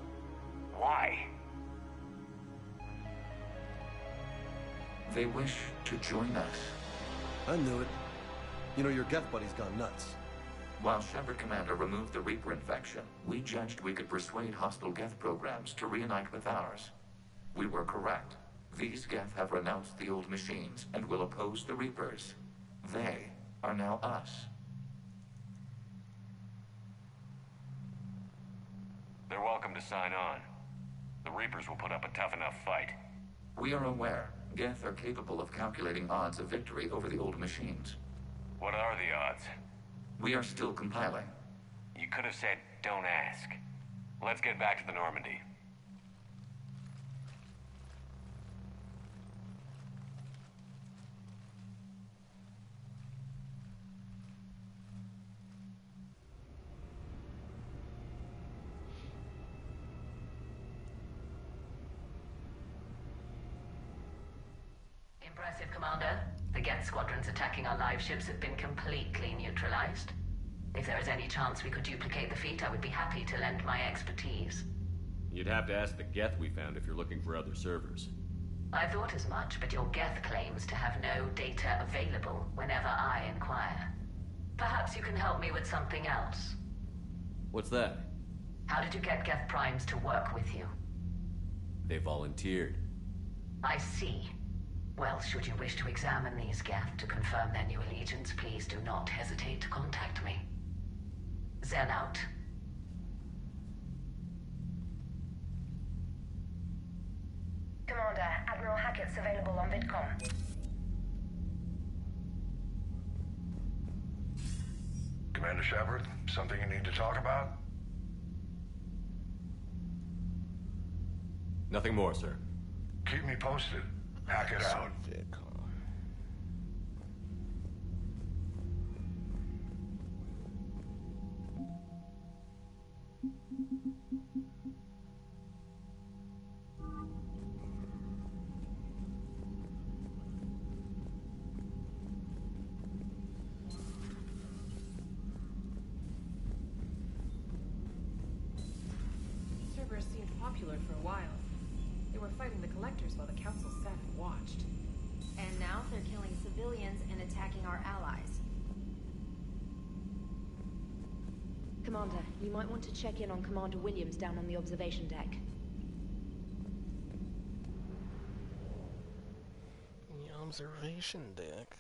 Why? They wish to join us. I knew it. You know, your Geth buddy's gone nuts. While Shepard Commander removed the Reaper infection, we judged we could persuade hostile Geth programs to reunite with ours. We were correct. These Geth have renounced the old machines and will oppose the Reapers. They are now us. They're welcome to sign on. The Reapers will put up a tough enough fight. We are aware. Geth are capable of calculating odds of victory over the old machines. What are the odds? We are still compiling. You could have said, don't ask. Let's get back to the Normandy. Impressive, Commander. The Geth squadrons attacking our live ships have been completely neutralized. If there is any chance we could duplicate the feat, I would be happy to lend my expertise. You'd have to ask the Geth we found if you're looking for other servers. I thought as much, but your Geth claims to have no data available whenever I inquire. Perhaps you can help me with something else. What's that? How did you get Geth Primes to work with you? They volunteered. I see. Well, should you wish to examine these Geth to confirm their new allegiance, please do not hesitate to contact me. Zen out. Commander, Admiral Hackett's available on VidCom. Commander Shepard, something you need to talk about? Nothing more, sir. Keep me posted. Hackett out. Cerberus seemed popular for a while. They were fighting the Collectors while the Council sat and watched. And now they're killing civilians and attacking our allies. Commander, you might want to check in on Commander Williams down on the observation deck. The observation deck.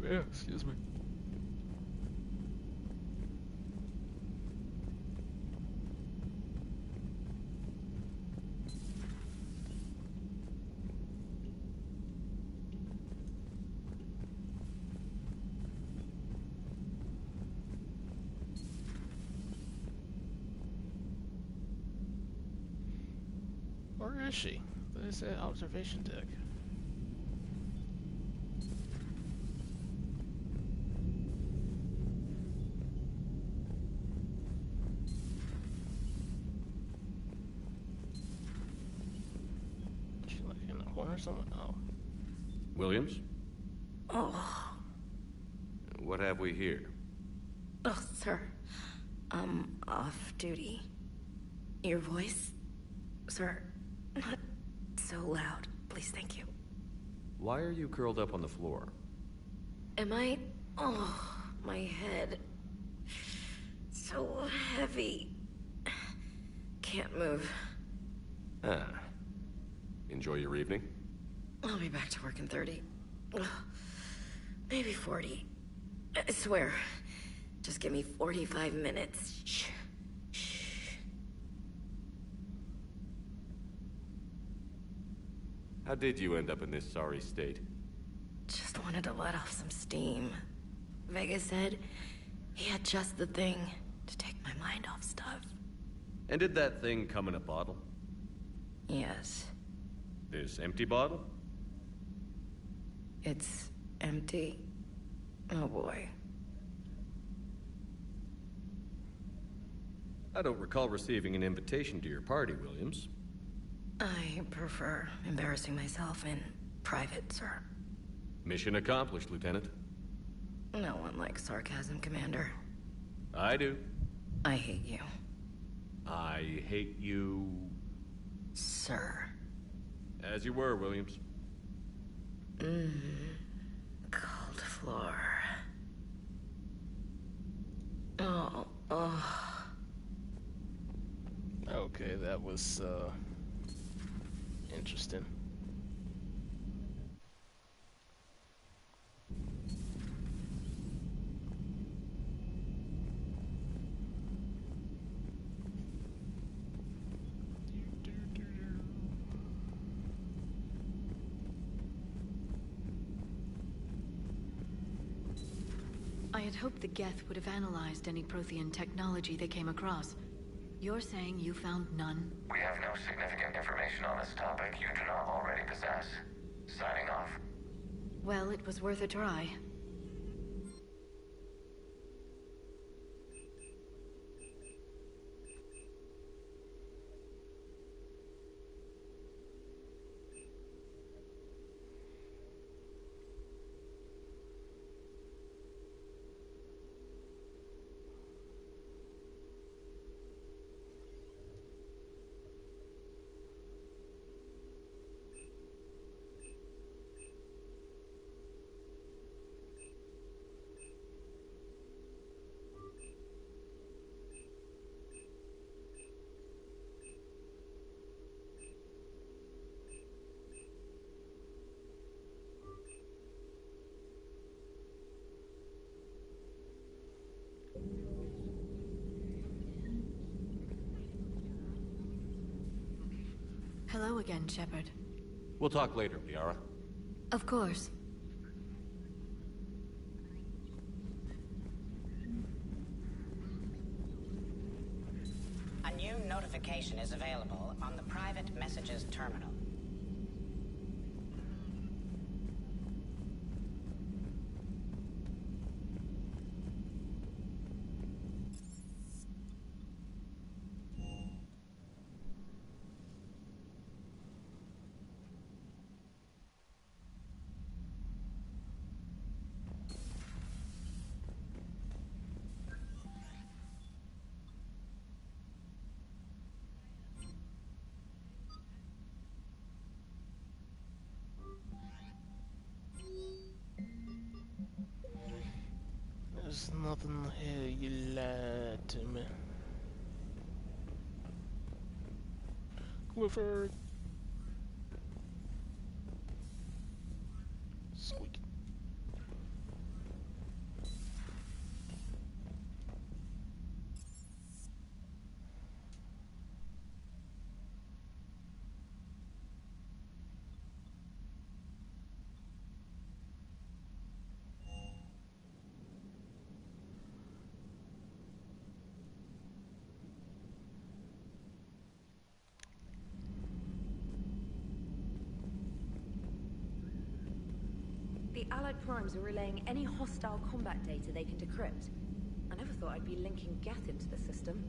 Yeah, excuse me. Where is she? There's that observation deck. Or someone. Oh. Williams? Oh. What have we here? Oh, sir. Off duty. Your voice? Sir, not so loud. Please, thank you. Why are you curled up on the floor? Am I? Oh, my head. So heavy. Can't move. Ah. Enjoy your evening? I'll be back to work in 30. Maybe 40. I swear. Just give me 45 minutes. Shh. Shh. How did you end up in this sorry state? Just wanted to let off some steam. Vega said he had just the thing to take my mind off stuff. And did that thing come in a bottle? Yes. This empty bottle? It's empty. Oh boy. I don't recall receiving an invitation to your party, Williams. I prefer embarrassing myself in private, sir. Mission accomplished, Lieutenant. No one likes sarcasm, Commander. I do. I hate you. I hate you... Sir. As you were, Williams. Cold floor. Oh. Okay, that was, interesting. I had hoped the Geth would have analyzed any Prothean technology they came across. You're saying you found none? We have no significant information on this topic you do not already possess. Signing off. Well, it was worth a try. Hello again, Shepard. We'll talk later, Liara. Of course. A new notification is available on the private messages terminal. There's nothing here, you lied to me. Clifford. Squeak. The Allied Primes are relaying any hostile combat data they can decrypt. I never thought I'd be linking Geth into the system.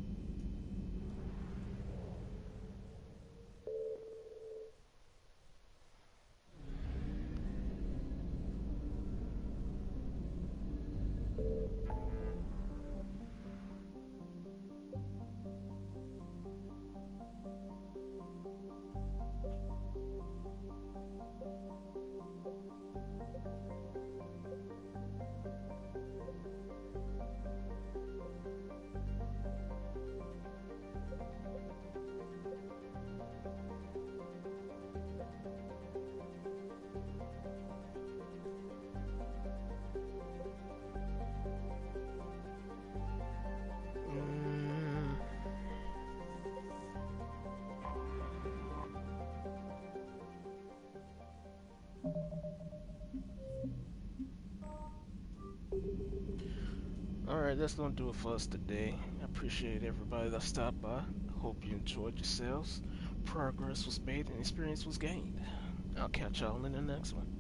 Alright, that's gonna do it for us today. I appreciate everybody that stopped by. I hope you enjoyed yourselves. Progress was made and experience was gained. I'll catch y'all in the next one.